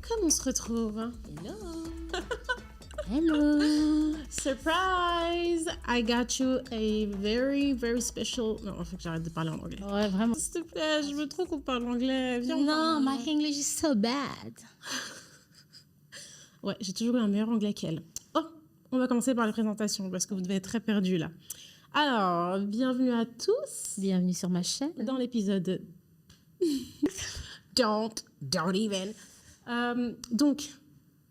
comme on se retrouve. Hello. Hello. Surprise! I got you a very, very special... Non, il faut que j'arrête de parler en anglais. Ouais, vraiment. S'il te plaît, je veux trop qu'on parle anglais. Viens, Non, my English is so bad. Ouais, j'ai toujours eu un meilleur anglais qu'elle. Oh, on va commencer par les présentations parce que vous devez être très perdus là. Alors, bienvenue à tous Bienvenue sur ma chaîne. dans l'épisode... don't even. Donc,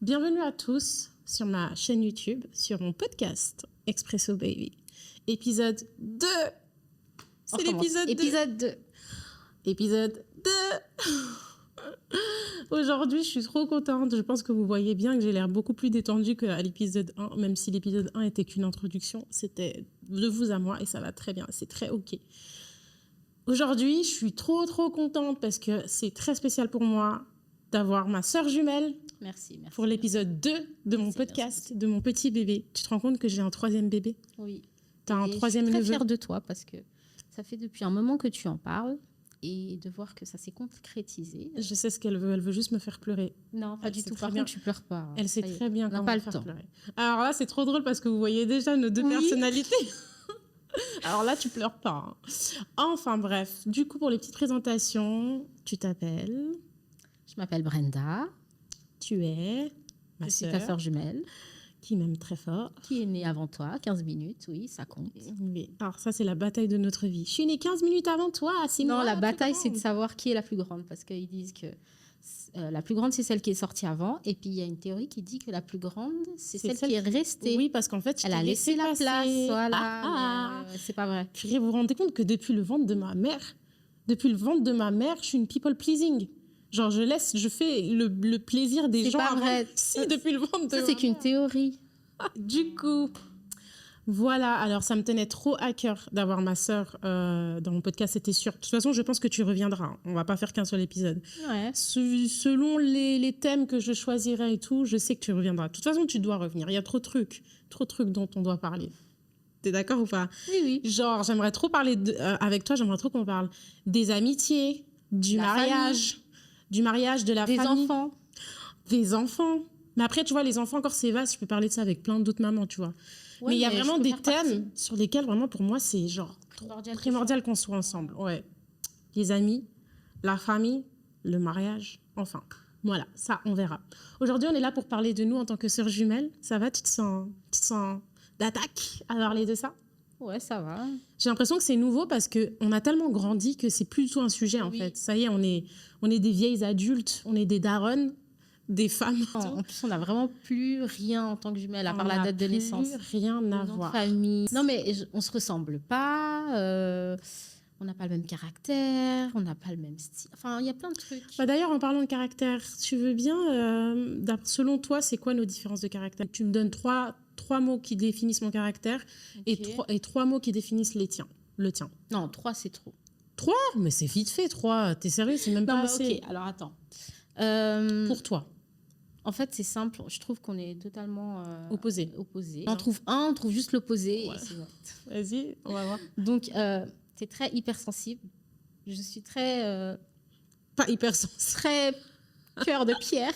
bienvenue à tous sur ma chaîne YouTube, sur mon podcast Expresso Baby. Épisode 2. C'est l'épisode 2. Épisode 2. Épisode 2. Aujourd'hui, je suis trop contente. Je pense que vous voyez bien que j'ai l'air beaucoup plus détendue qu'à l'épisode 1, même si l'épisode 1 était qu'une introduction. C'était de vous à moi et ça va très bien. C'est très OK. Aujourd'hui, je suis trop contente parce que c'est très spécial pour moi d'avoir ma sœur jumelle Merci. pour l'épisode 2 de mon podcast, de mon petit bébé. Tu te rends compte que j'ai un troisième bébé? Oui. T'as un Et troisième je suis neveu? très fière de toi parce que ça fait depuis un moment que tu en parles et de voir que ça s'est concrétisé. Je sais ce qu'elle veut. Elle veut juste me faire pleurer. Non, pas Elle du sait tout. très Par bien. contre, tu pleures pas. Elle sait Ça y est, très bien on n'a comment pas me le faire temps. pleurer. Alors là, c'est trop drôle parce que vous voyez déjà nos deux Oui. personnalités. Alors là, tu pleures pas. Hein. Enfin bref, du coup, pour les petites présentations, tu t'appelles, Je m'appelle Brenda. tu es ma Je suis ta sœur sœur jumelle qui m'aime très fort. qui est née avant toi, 15 minutes. Oui, ça compte. Oui. Alors ça, c'est la bataille de notre vie. Je suis née 15 minutes avant toi, c'est Non, moi la plus bataille, c'est de grande. savoir qui est la plus grande. Parce qu'ils disent que la plus grande, c'est celle qui est sortie avant. Et puis, il y a une théorie qui dit que la plus grande, c'est celle qui est restée. Oui, parce qu'en fait, je Elle t'ai a laissé la passer. place. Voilà. Ah, Mais, c'est pas vrai. Purée, vous vous rendez compte que depuis le ventre de ma mère, je suis une people pleasing. Genre, je fais le plaisir des C'est gens pas avant. vrai. Si, depuis le ventre de Ça, ma c'est qu'une mère. théorie. Du coup, voilà. Alors, ça me tenait trop à cœur d'avoir ma sœur dans mon podcast, c'était sûr. De toute façon, je pense que tu reviendras. Hein. On va pas faire qu'un seul épisode. Ouais. Selon les thèmes que je choisirai et tout, je sais que tu reviendras. De toute façon, tu dois revenir. Il y a trop de trucs dont on doit parler. T'es d'accord ou pas? Oui, oui. Genre, j'aimerais trop parler avec toi, j'aimerais trop qu'on parle des amitiés, du La mariage, de la Des famille, enfants. des enfants. Mais après, tu vois, les enfants, encore, c'est vaste. Je peux parler de ça avec plein d'autres mamans, tu vois. Ouais, mais il y a je vraiment peux des faire thèmes sur lesquels, vraiment, pour moi, c'est genre primordial qu'on soit ensemble. Ouais. Les amis, la famille, le mariage, enfin. Voilà, ça, on verra. Aujourd'hui, on est là pour parler de nous en tant que sœurs jumelles. Ça va? Tu te sens d'attaque à parler de ça? Ouais, ça va. J'ai l'impression que c'est nouveau parce qu'on a tellement grandi que c'est plus du tout un sujet, en Oui. fait. Ça y est, on est des vieilles adultes, on est des daronnes, des femmes. En plus, on n'a vraiment plus rien en tant que jumelle, à part On la n'a date de plus naissance. rien à Le nom de voir. famille. Non, mais on se ressemble pas. On n'a pas le même caractère. On n'a pas le même style. Enfin, il y a plein de trucs. Bah d'ailleurs, en parlant de caractère, tu veux bien, selon toi, c'est quoi nos différences de caractère? Tu me donnes trois mots qui définissent mon caractère Ok. et trois mots qui définissent le tien. Non, 3, c'est trop. 3? Mais c'est vite fait, 3. T'es sérieux? C'est même Non, pas mais assez. ok, alors attends. Pour toi, En fait, c'est simple. Je trouve qu'on est totalement opposé. On trouve on trouve juste l'opposé. Ouais. Et c'est vrai. Vas-y, on va voir. Donc, t'es très hypersensible. Je suis très, Pas hypersensible. très cœur de pierre.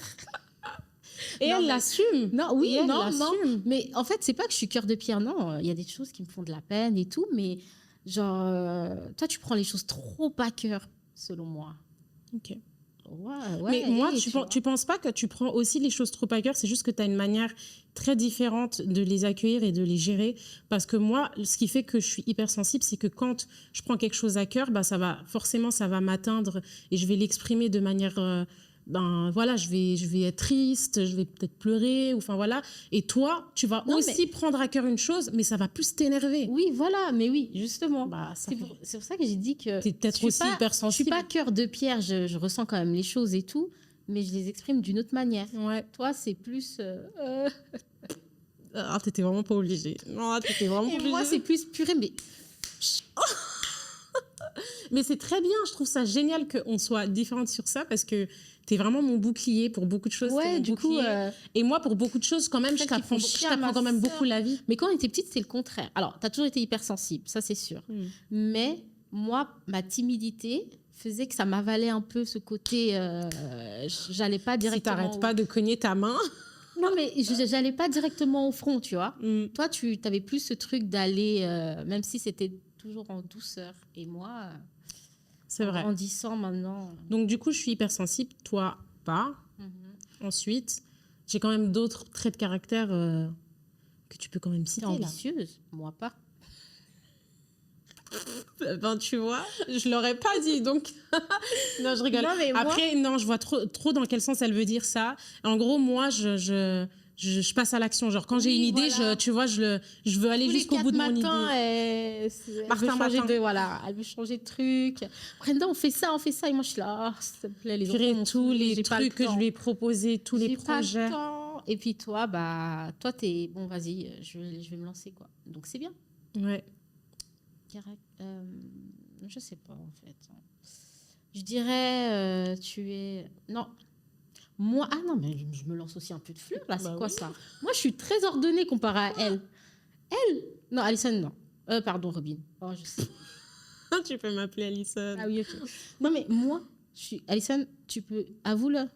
Et Non, elle mais- l'assume. Non, oui, Et elle non. l'assume. Mais en fait, c'est pas que je suis cœur de pierre, non. Il y a des choses qui me font de la peine et tout, mais genre, toi, tu prends les choses trop à cœur, selon moi. Ok. Ouais, Mais moi, et tu penses pas que tu prends aussi les choses trop à cœur? C'est juste que tu as une manière très différente de les accueillir et de les gérer. Parce que moi, ce qui fait que je suis hypersensible, c'est que quand je prends quelque chose à cœur, bah, ça va m'atteindre et je vais l'exprimer de manière... voilà, je vais être triste, je vais peut-être pleurer, ou enfin voilà. Et toi, tu vas Non, aussi prendre à cœur une chose, mais ça va plus t'énerver. Oui, voilà, mais oui, justement. Bah, ça C'est fait- pour ça que j'ai dit que T'es peut-être je suis aussi pas- Je suis hypersensible. pas cœur de pierre, je ressens quand même les choses et tout, mais je les exprime d'une autre manière. Ouais. Toi, c'est plus... Ah, t'étais vraiment pas obligée. Non, t'étais vraiment pas Et obligée. moi, c'est plus purée, mais... Mais c'est très bien, je trouve ça génial qu'on soit différentes sur ça parce que t'es vraiment mon bouclier pour beaucoup de choses. t'es Ouais, mon du coup... bouclier. Et moi, pour beaucoup de choses, quand même, je Celles qui t'apprends font chier à ma quand même sœur. beaucoup la vie. Mais quand on était petite, c'est le contraire. Alors, tu as toujours été hypersensible, ça c'est sûr. Mais moi, ma timidité faisait que ça m'avalait un peu ce côté. J'allais pas Si directement. t'arrêtes pas de cogner ta main. Non, mais j'allais pas directement au front, tu vois. Mm. Toi, tu avais plus ce truc d'aller, même si c'était toujours en douceur. Et moi, C'est en vrai. grandissant maintenant. Donc, du coup, je suis hypersensible, toi, pas. Ensuite, j'ai quand même d'autres traits de caractère que tu peux quand même T'es citer, là. ambitieuse, moi pas. Ben, tu vois, je l'aurais pas dit, donc... non, je rigole. Non, mais moi- Après, non, je vois trop dans quel sens elle veut dire ça. En gros, moi, je passe à l'action. Genre, quand j'ai Oui, une idée, voilà. tu vois, je veux aller Tous les jusqu'au 4 bout de mon matins, idée. elle Martin veut changer Matin. elle veut changer de truc. Brenda, on fait ça. Et moi, je suis là, oh, s'il te plaît, les Purée, enfants. tous les j'ai pas le trucs que je temps. lui ai proposés, tous les J'ai pas le projets. temps. Et puis toi, t'es bon, vas-y, je vais me lancer, quoi. Donc c'est bien. Ouais. Je sais pas, en fait. Je dirais, tu es. Non. Moi, ah non, mais je me lance aussi un peu de fleurs, là. C'est Bah quoi oui. ça? Moi, je suis très ordonnée comparée à elle. Elle? Non, Alison, non. Pardon, Robin. Oh, je sais. Tu peux m'appeler Alison. Ah oui, ok. Non, mais moi, je suis. Alison, tu peux. Avoue-le.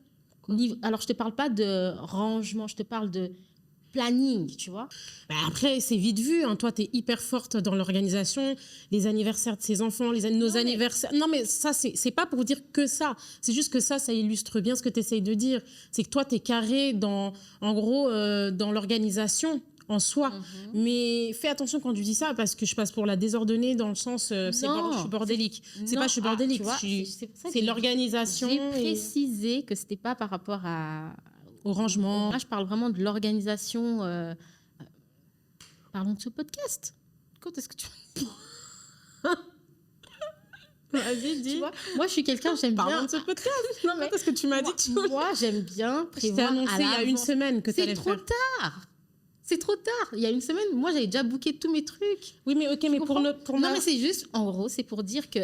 Alors, je te parle pas de rangement, je te parle de planning, tu vois. Bah après, c'est vite vu. Hein. Toi, tu es hyper forte dans l'organisation, les anniversaires de ses enfants, nos anniversaires. Non, mais ça, c'est pas pour dire que ça. C'est juste que ça illustre bien ce que tu essayes de dire. C'est que toi, tu es carré en gros, dans l'organisation en soi. Mais fais attention quand tu dis ça, parce que je passe pour la désordonnée dans le sens, je suis bordélique. C'est pas je suis bordélique, tu vois, c'est l'organisation. J'ai précisé que c'était pas par rapport au rangement. Moi, je parle vraiment de l'organisation. Parlons de ce podcast. Quand est-ce que tu... Vas-y, dis. Tu vois, moi, je suis quelqu'un, j'aime bien... Parlons de ce podcast. Non, mais parce que tu m'as dit que tu... Moi, j'aime bien Je t'ai prévoir annoncé il y a une semaine que tu allais C'est le trop faire. tard. C'est trop tard. Il y a une semaine, moi, j'avais déjà booké tous mes trucs. Oui, mais ok, mais pour Non, moi... mais c'est juste, en gros, c'est pour dire que...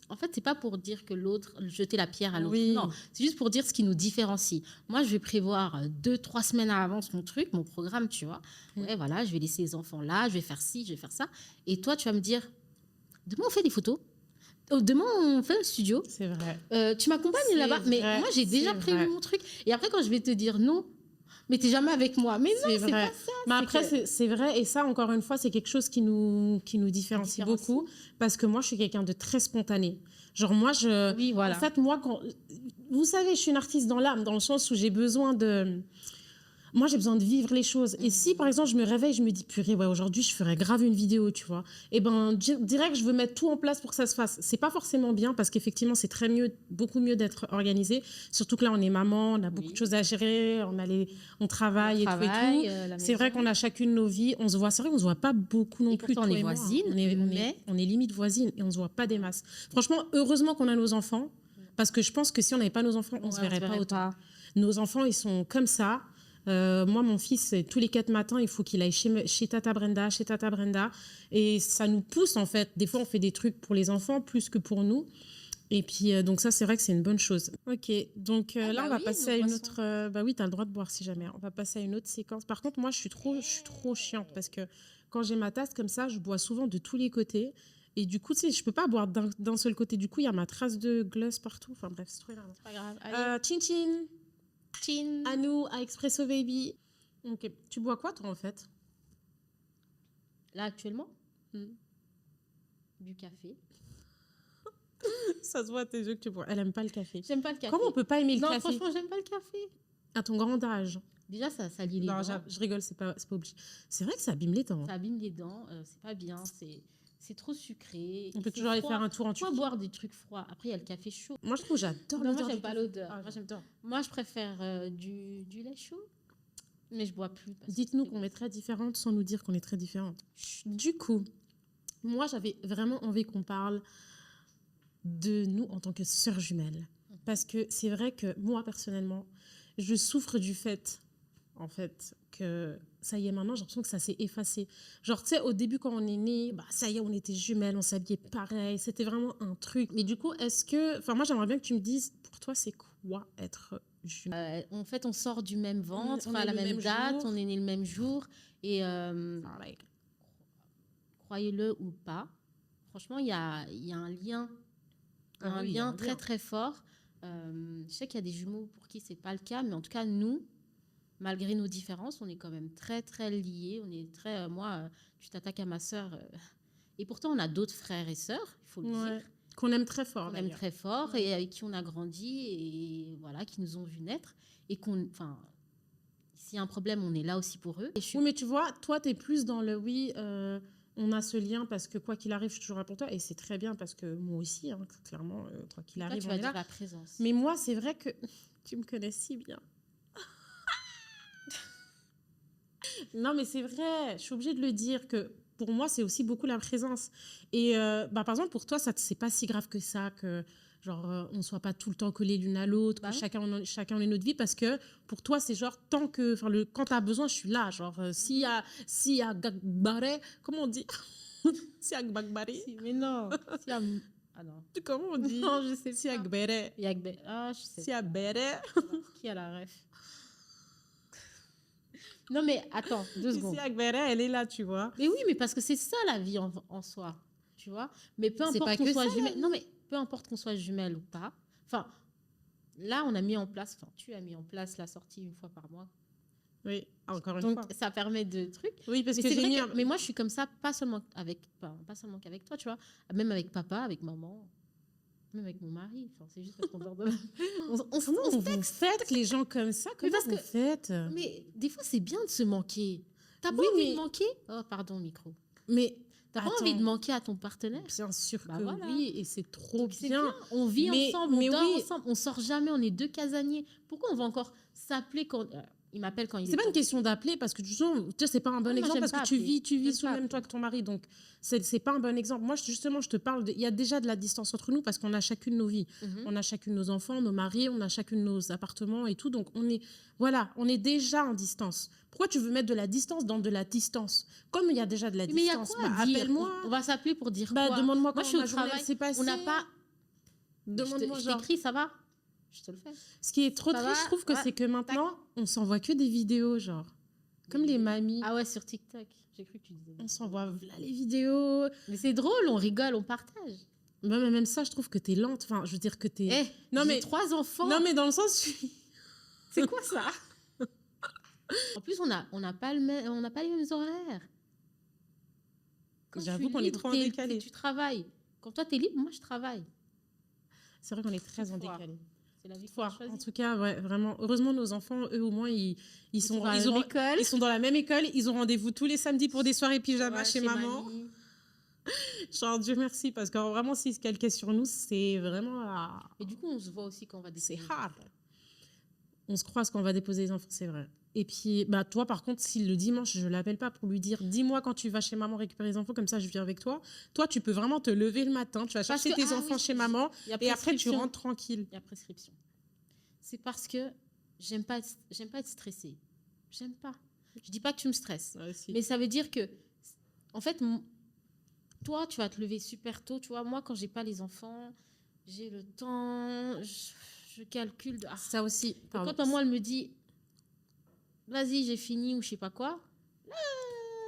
En fait, c'est pas pour dire que l'autre, jeter la pierre à l'autre. Oui. Non, c'est juste pour dire ce qui nous différencie. Moi, je vais prévoir 2-3 semaines à l'avance mon truc, mon programme, tu vois. Ouais, voilà, je vais laisser les enfants là, je vais faire ci, je vais faire ça. Et toi, tu vas me dire, demain, on fait des photos. Demain, on fait un studio. C'est vrai. Tu m'accompagnes C'est là-bas. Mais vrai, moi, j'ai déjà c'est prévu vrai. mon truc. Et après, quand je vais te dire non, mais t'es jamais avec moi. Mais non, c'est vrai. pas ça. Mais après, c'est vrai. Et ça, encore une fois, c'est quelque chose qui nous différencie beaucoup. Parce que moi, je suis quelqu'un de très spontané. Genre, moi, Oui, voilà. En fait, moi, vous savez, je suis une artiste dans l'âme, dans le sens où j'ai besoin de... Moi, j'ai besoin de vivre les choses. Et si, par exemple, je me réveille, je me dis, purée, ouais, aujourd'hui, je ferais grave une vidéo, tu vois. Et ben, direct, je veux mettre tout en place pour que ça se fasse. C'est pas forcément bien parce qu'effectivement, c'est beaucoup mieux d'être organisé. Surtout que là, on est maman, on a beaucoup de choses à gérer, on travaille et tout et tout. C'est vrai qu'on a chacune nos vies. On se voit, c'est vrai qu'on se voit pas beaucoup non plus. Pourtant, on est voisines. On est limite voisines et on se voit pas des masses. Franchement, heureusement qu'on a nos enfants parce que je pense que si on n'avait pas nos enfants, on se verrait pas autant. Nos enfants, ils sont comme ça. Moi, mon fils, tous les 4 matins, il faut qu'il aille chez Tata Brenda, Et ça nous pousse, en fait. Des fois, on fait des trucs pour les enfants plus que pour nous. Et puis, donc ça, c'est vrai que c'est une bonne chose. Ok, donc là, on va passer à une autre... bah oui, tu as le droit de boire si jamais. On va passer à une autre séquence. Par contre, moi, je suis trop chiante parce que quand j'ai ma tasse comme ça, je bois souvent de tous les côtés. Et du coup, tu sais, je peux pas boire d'un seul côté. Du coup, il y a ma trace de gloss partout. Enfin bref, c'est trop énervant. C'est pas grave. Chin chin. Chin. À nous, à Expresso Baby. Ok. Tu bois quoi, toi, en fait? Là, actuellement Du café. Ça se voit à tes yeux que tu bois. Elle aime pas le café. J'aime pas le café. Comment on peut pas aimer le café? Non, franchement, j'aime pas le café. À ton grand âge. Déjà, ça lie les Non, dents. je rigole, c'est pas obligé. C'est vrai que ça abîme les dents. Ça abîme les dents, c'est pas bien, c'est trop sucré. On peut toujours aller faire un tour en Turquie. Pourquoi boire des trucs froids? Après, il y a le café chaud. Moi, je trouve, j'adore Non, l'odeur. moi, j'aime pas l'odeur. Ah, j'adore. Moi, je préfère du lait chaud, mais je bois plus. Dites-nous qu'on est très différentes sans nous dire qu'on est très différentes. Du coup, moi, j'avais vraiment envie qu'on parle de nous en tant que sœurs jumelles. Parce que c'est vrai que moi, personnellement, je souffre du fait, en fait, que ça y est, maintenant, j'ai l'impression que ça s'est effacé. Genre, tu sais, au début, quand on est nés, bah, ça y est, on était jumelles, on s'habillait pareil, c'était vraiment un truc. Mais du coup, est-ce que... Enfin, moi, j'aimerais bien que tu me dises, pour toi, c'est quoi être jumelle? En fait, on sort du même ventre, on à est la le même même date, jour. on est nés le même jour. Et croyez-le ou pas, franchement, il y a un lien Il y a un oui, lien très, très fort. Je sais qu'il y a des jumeaux pour qui c'est pas le cas, mais en tout cas, nous, malgré nos différences, on est quand même très, très liés. On est très... moi, tu t'attaques à ma sœur. Et pourtant, on a d'autres frères et sœurs, il faut le Ouais. dire. Qu'on aime très fort, On aime d'ailleurs. très fort et avec qui on a grandi et voilà, qui nous ont vu naître. Et qu'on... Enfin, s'il y a un problème, on est là aussi pour eux. Et je suis... Oui, mais tu vois, toi, tu es plus dans le oui, on a ce lien parce que quoi qu'il arrive, je suis toujours là pour toi. Et c'est très bien parce que moi aussi, hein, clairement, quoi qu'il Toi, arrive, tu on vas est dire là. la présence. Mais moi, c'est vrai que tu me connais si bien. Non, mais c'est vrai, je suis obligée de le dire que pour moi, c'est aussi beaucoup la présence. Et bah, par exemple, pour toi, ça c'est pas si grave que ça, que genre on soit pas tout le temps collés l'une à l'autre, Bah que non. chacun ait notre vie, parce que pour toi, c'est genre tant que, enfin, quand tu as besoin, je suis là. Genre, s'il y a Gagbare, comment on dit? S'il y a Gagbare, Mais non. S'il y a... Ah non. comment on dit? Non, je sais S'il y a pas. Gbere, Il y a que... Ah, je sais s'il y a pas. Bere, Qui a la ref? Non, mais attends, 2 s'il secondes. y a Gbere, elle est là, tu vois. Mais oui, mais parce que c'est ça la vie en soi, tu vois. Mais peu C'est importe pas qu'on que soit ça, la jumelle. Non, mais peu importe qu'on soit jumelle ou pas. Enfin, là, on a mis en place, enfin, tu as mis en place la sortie une fois par mois. Oui, encore une Donc, fois. ça permet de trucs. Oui, parce Mais que c'est j'ai vrai mis que, mais moi, je suis comme ça, pas seulement qu'avec toi, tu vois. Même avec papa, avec maman, même avec mon mari. Enfin, c'est juste parce qu'on dort de la... Comment on se vous faites les gens comme ça? Comment parce vous que- faites? Mais des fois, c'est bien de se manquer. T'as pas Oui, envie mais- de manquer? Oh, pardon, micro. Mais T'as pas attends, envie de manquer à ton partenaire? bien sûr Bah que voilà. oui, et c'est trop Donc, c'est bien. On vit Mais- ensemble, on mais dort oui. ensemble, on sort jamais, on est 2 casaniers. Pourquoi on va encore s'appeler quand il m'appelle quand il C'est est pas pas une question d'appeler parce que tu sais, c'est pas un bon moi, exemple j'aime parce pas que tu appeler. vis J'aime sous pas le même toit appeler. que ton mari, donc c'est pas un bon exemple. Moi, justement, je te parle, il y a déjà de la distance entre nous parce qu'on a chacune nos vies. Mhm. On a chacune nos enfants, nos maris, on a chacune nos appartements et tout, donc on est déjà en distance. Pourquoi tu veux mettre de la distance dans de la distance? Comme il y a déjà de la Mais il y a distance, quoi bah, à dire? appelle-moi. On va s'appeler pour dire Bah, quoi? demande-moi Moi, comment je suis au ma journée travail. s'est passée. On n'a pas. Demande-moi Je genre. t'écris, ça va? Je te le fais. Ce qui est trop Ça triste, va je trouve que Ouais. c'est que maintenant, on s'envoie que des vidéos, genre. Comme les mamies. Ah ouais, sur TikTok. J'ai cru que tu disais. On s'envoie voilà les vidéos. Mais c'est drôle, on rigole, on partage. Bah, mais même ça, je trouve que t'es lente. Enfin, je veux dire que t'es. Eh, Non, j'ai mais- 3 enfants. Non, mais dans le sens. C'est quoi ça? En plus, on n'a pas les mêmes horaires. Quand je J'avoue suis qu'on est libre, trop en décalé. tu travailles. Quand toi, tu es libre, moi, je travaille. C'est vrai qu'on est très en Toutefois. décalé. C'est la vie qu'on Toutefois, a choisie. en tout cas, ouais, vraiment. Heureusement, nos enfants, eux, au moins, ils sont dans la ils même ont- école. ils sont dans la même école. Ils ont rendez-vous tous les samedis pour des soirées pyjama Ouais, chez maman. mamie. Genre, Dieu merci, parce que vraiment, s'ils se calquaient sur nous, c'est vraiment. Et du coup, on se voit aussi quand on va C'est décider. hard. On se croise quand on va déposer les enfants, c'est vrai. Et puis, bah, toi, par contre, si le dimanche, je l'appelle pas pour lui dire, dis-moi quand tu vas chez maman récupérer les enfants, comme ça, je viens avec toi. Toi, tu peux vraiment te lever le matin, tu vas Parce chercher que- tes ah enfants oui, chez maman, il y a et après, tu prescription. rentres tranquille. Il y a prescription. C'est parce que j'aime pas être stressée. J'aime pas. Je dis pas que tu me stresses. Mais ça veut dire que, en fait, toi, tu vas te lever super tôt. Tu vois, moi, quand j'ai pas les enfants, j'ai le temps, je calcule. Ça aussi. Et quand maman, elle me dit, vas-y, j'ai fini ou je sais pas quoi, là,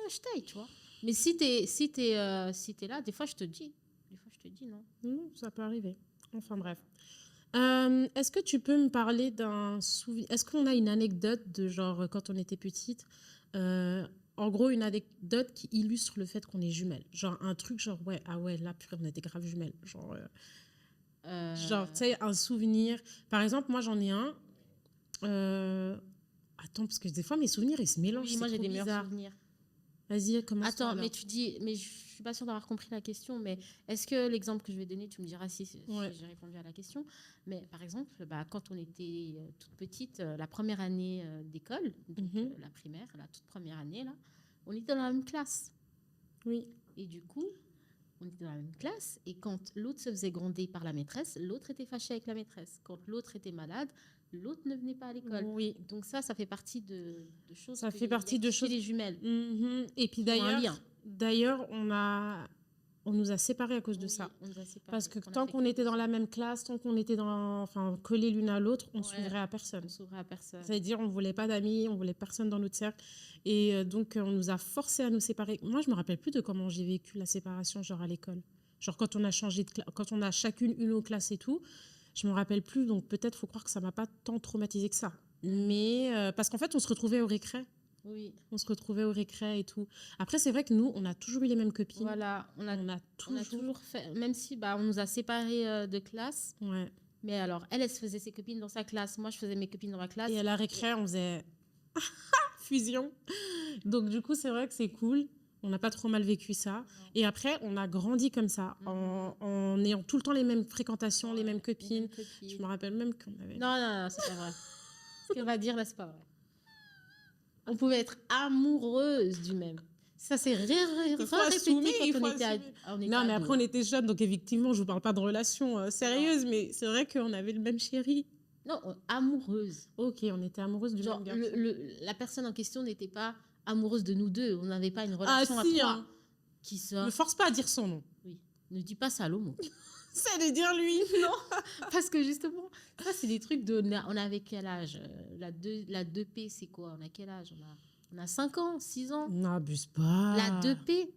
je taille, tu vois. Mais si t'es là, des fois, je te dis. Des fois, je te dis non. Ça peut arriver. Enfin, bref. Est-ce que tu peux me parler d'un souvenir? Est-ce qu'on a une anecdote de genre quand on était petite? En gros, une anecdote qui illustre le fait qu'on est jumelles. Genre un truc genre, ouais, ah ouais, là, purée, on était grave jumelles. Genre, tu sais, un souvenir. Par exemple, moi, j'en ai un. Attends, parce que des fois, mes souvenirs, ils se mélangent. Oui, moi, c'est j'ai trop des meilleurs bizarre. souvenirs. Vas-y, commence. Attends, mais tu dis, mais je suis pas sûre d'avoir compris la question, mais est-ce que l'exemple que je vais donner, tu me diras si Ouais. j'ai répondu à la question. Mais par exemple, bah, quand on était toute petite, la première année d'école, donc Mhm. la primaire, la toute première année, là, on était dans la même classe. Oui. Et du coup, on était dans la même classe, et quand l'autre se faisait gronder par la maîtresse, l'autre était fâché avec la maîtresse. Quand l'autre était malade, l'autre ne venait pas à l'école. Oui. Donc ça fait partie de choses. Ça que fait il y a partie de chez choses- les jumelles. Mhm. Et puis Qui ont un lien. d'ailleurs, on nous a séparés à cause de Oui, ça. on nous a séparés. Parce que On a tant fait qu'on que était deux dans la même classe, tant qu'on était collés l'une à l'autre, on Ouais. s'ouvrait à personne. On s'ouvrait à personne. C'est-à-dire, on voulait pas d'amis, on voulait personne dans notre cercle. Et donc, on nous a forcés à nous séparer. Moi, je me rappelle plus de comment j'ai vécu la séparation, genre à l'école. Genre quand on a changé quand on a chacune une autre classe et tout, je me rappelle plus. Donc peut-être faut croire que ça m'a pas tant traumatisé que ça. Mais parce qu'en fait, on se retrouvait au récré. Oui. On se retrouvait au récré et tout. Après, c'est vrai que nous, on a toujours eu les mêmes copines. Voilà, On a on a toujours. toujours fait, même si on nous a séparés de classe. Ouais. Mais alors, elle se faisait ses copines dans sa classe. Moi, je faisais mes copines dans ma classe. Et à la récré, on faisait fusion. Donc, du coup, c'est vrai que c'est cool. On n'a pas trop mal vécu ça. Et après, on a grandi comme ça, en ayant tout le temps les mêmes fréquentations, les mêmes copines. Je me rappelle même qu'on avait... Non, c'est pas vrai. Ce qu'elle va dire, là, c'est pas vrai. On pouvait être amoureuse du même. Ça, c'est répété quand on était Non, mais après, on était jeunes, donc effectivement, je vous parle pas de relation sérieuse, mais c'est vrai qu'on avait le même chéri. Non, amoureuse. Ok, on était amoureuses du même garçon. La personne en question n'était pas amoureuse de nous deux. On n'avait pas une relation à trois. Hein. Qui sort. Ne force pas à dire son nom. Oui. Ne dis pas Salomon. C'est de dire lui. Non, parce que justement, ça, c'est des trucs de... On avait quel âge? La 2P, c'est quoi? On a quel âge? On a 5 ans, 6 ans. N'abuse pas. La 2P,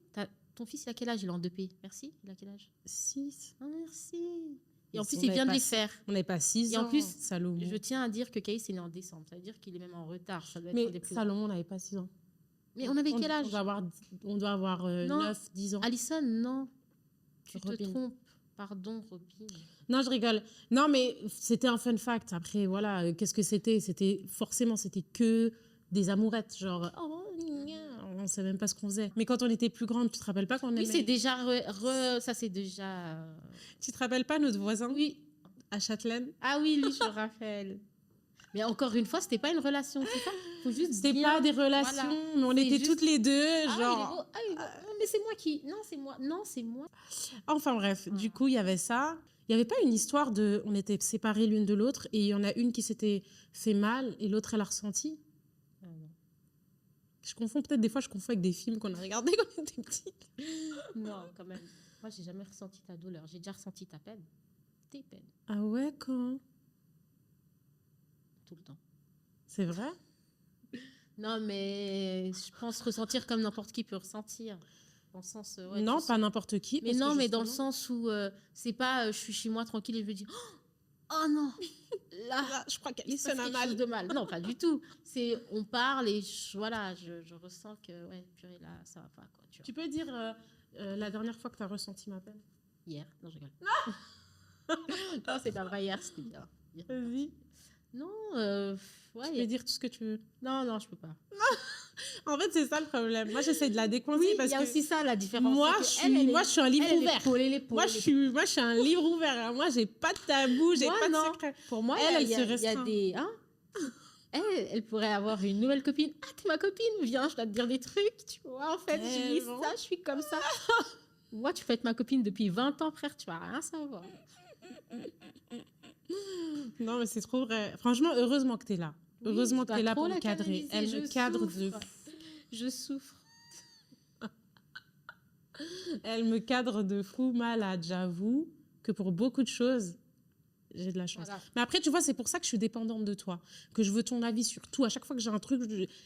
ton fils, il a quel âge? Il est en 2P. Merci. Il a quel âge? 6. Ah, merci. Et en plus, il vient de les faire. On n'avait pas 6 ans. Et en plus, Salomon. Je tiens à dire que Caïs est né en décembre. Ça veut dire qu'il est même en retard. Ça doit être mais des plus... Salomon n'avait pas 6 ans. Mais on avait quel âge? On doit avoir 9, 10 ans. Alison, non. Tu te trompes. Pardon, Robin. Non, je rigole. Non, mais c'était un fun fact. Après, voilà, qu'est-ce que c'était? C'était que des amourettes. Genre, on ne sait même pas ce qu'on faisait. Mais quand on était plus grande, tu te rappelles pas qu'on aimait... Oui, c'est déjà... ça, c'est déjà... Tu te rappelles pas notre voisin? Oui. À Châtelaine? Ah oui, lui, je me rappelle. Mais encore une fois, c'était pas une relation, c'est ça. Faut juste c'était pas des relations, voilà. Mais on était toutes les deux, genre... mais c'est moi qui... Non, c'est moi. Non, c'est moi. Enfin bref, du coup, il y avait ça. Il n'y avait pas une histoire de... On était séparées l'une de l'autre et il y en a une qui s'était fait mal et l'autre, elle a ressenti. Non. Je confonds peut-être, des fois, je confonds avec des films qu'on a regardés quand on était petites. Non, quand même. Moi, j'ai jamais ressenti ta douleur. J'ai déjà ressenti ta peine. Tes peines. Ah ouais, quand? Tout le temps. C'est vrai? Non, mais je pense ressentir comme n'importe qui peut ressentir. Dans le sens, non, pas n'importe qui. Mais non, mais dans le sens où c'est pas je suis chez moi tranquille et je me dis oh non, là je crois qu'elle sonne à mal. De mal. Non, pas du tout. C'est on parle et je ressens que ouais, purée, là, ça va pas. Quoi, tu peux dire la dernière fois que tu as ressenti ma peine? Hier. Non, je rigole. Non, c'est pas vrai, hier, c'était bien. Vas-y. Non, tu peux dire tout ce que tu veux. Non, je peux pas. En fait, c'est ça le problème. Moi, j'essaie de la décoincer parce que... il y a aussi ça, la différence. Moi, je suis un livre ouvert. Moi, je suis un livre ouvert. Hein. Moi, j'ai pas de tabou, j'ai pas de secret. Pour moi, il y a des... Hein, elle pourrait avoir une nouvelle copine. Ah, t'es ma copine, viens, je dois te dire des trucs, tu vois. En fait, je lis ça, je suis comme ça. Moi, tu peux être ma copine depuis 20 ans, frère, tu vas rien savoir. Non, mais c'est trop vrai. Franchement, heureusement que tu es là. Oui, heureusement que tu es là pour me cadrer. Elle me cadre de... Je souffre. Elle me cadre de fou malade. J'avoue que pour beaucoup de choses, j'ai de la chance. Voilà. Mais après, tu vois, c'est pour ça que je suis dépendante de toi. Que je veux ton avis sur tout. À chaque fois que j'ai un truc...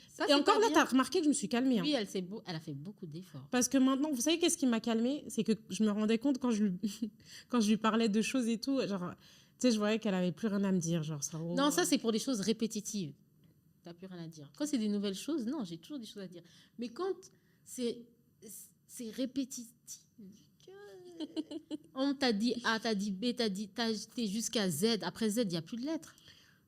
Ça, et encore là, tu as remarqué que je me suis calmée. Oui, hein. Elle a fait beaucoup d'efforts. Parce que maintenant, vous savez qu'est-ce qui m'a calmée? C'est que je me rendais compte quand je lui parlais de choses et tout, genre... Tu sais, je voyais qu'elle avait plus rien à me dire, genre ça. Non, ça c'est pour des choses répétitives. T'as plus rien à dire. Quand c'est des nouvelles choses, non, j'ai toujours des choses à dire. Mais quand c'est répétitif, on t'a dit A, t'as dit B, t'es jusqu'à Z. Après Z, il n'y a plus de lettres.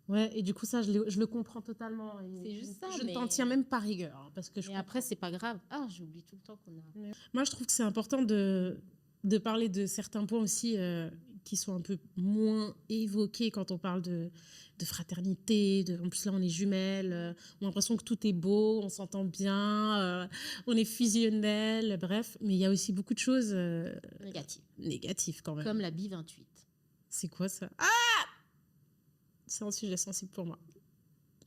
Ouais, et du coup ça, je le comprends totalement. C'est juste ça. Je ne t'en tiens même pas rigueur, hein, parce que. Mais après, c'est pas grave. Ah, j'oublie tout le temps qu'on a. Moi, je trouve que c'est important de parler de certains points aussi qui sont un peu moins évoqués quand on parle de fraternité. En plus, là, on est jumelles. On a l'impression que tout est beau, on s'entend bien, on est fusionnels, bref. Mais il y a aussi beaucoup de choses... Négatives, quand même. Comme la bi-28. C'est quoi, ça? Ah! C'est un sujet sensible pour moi.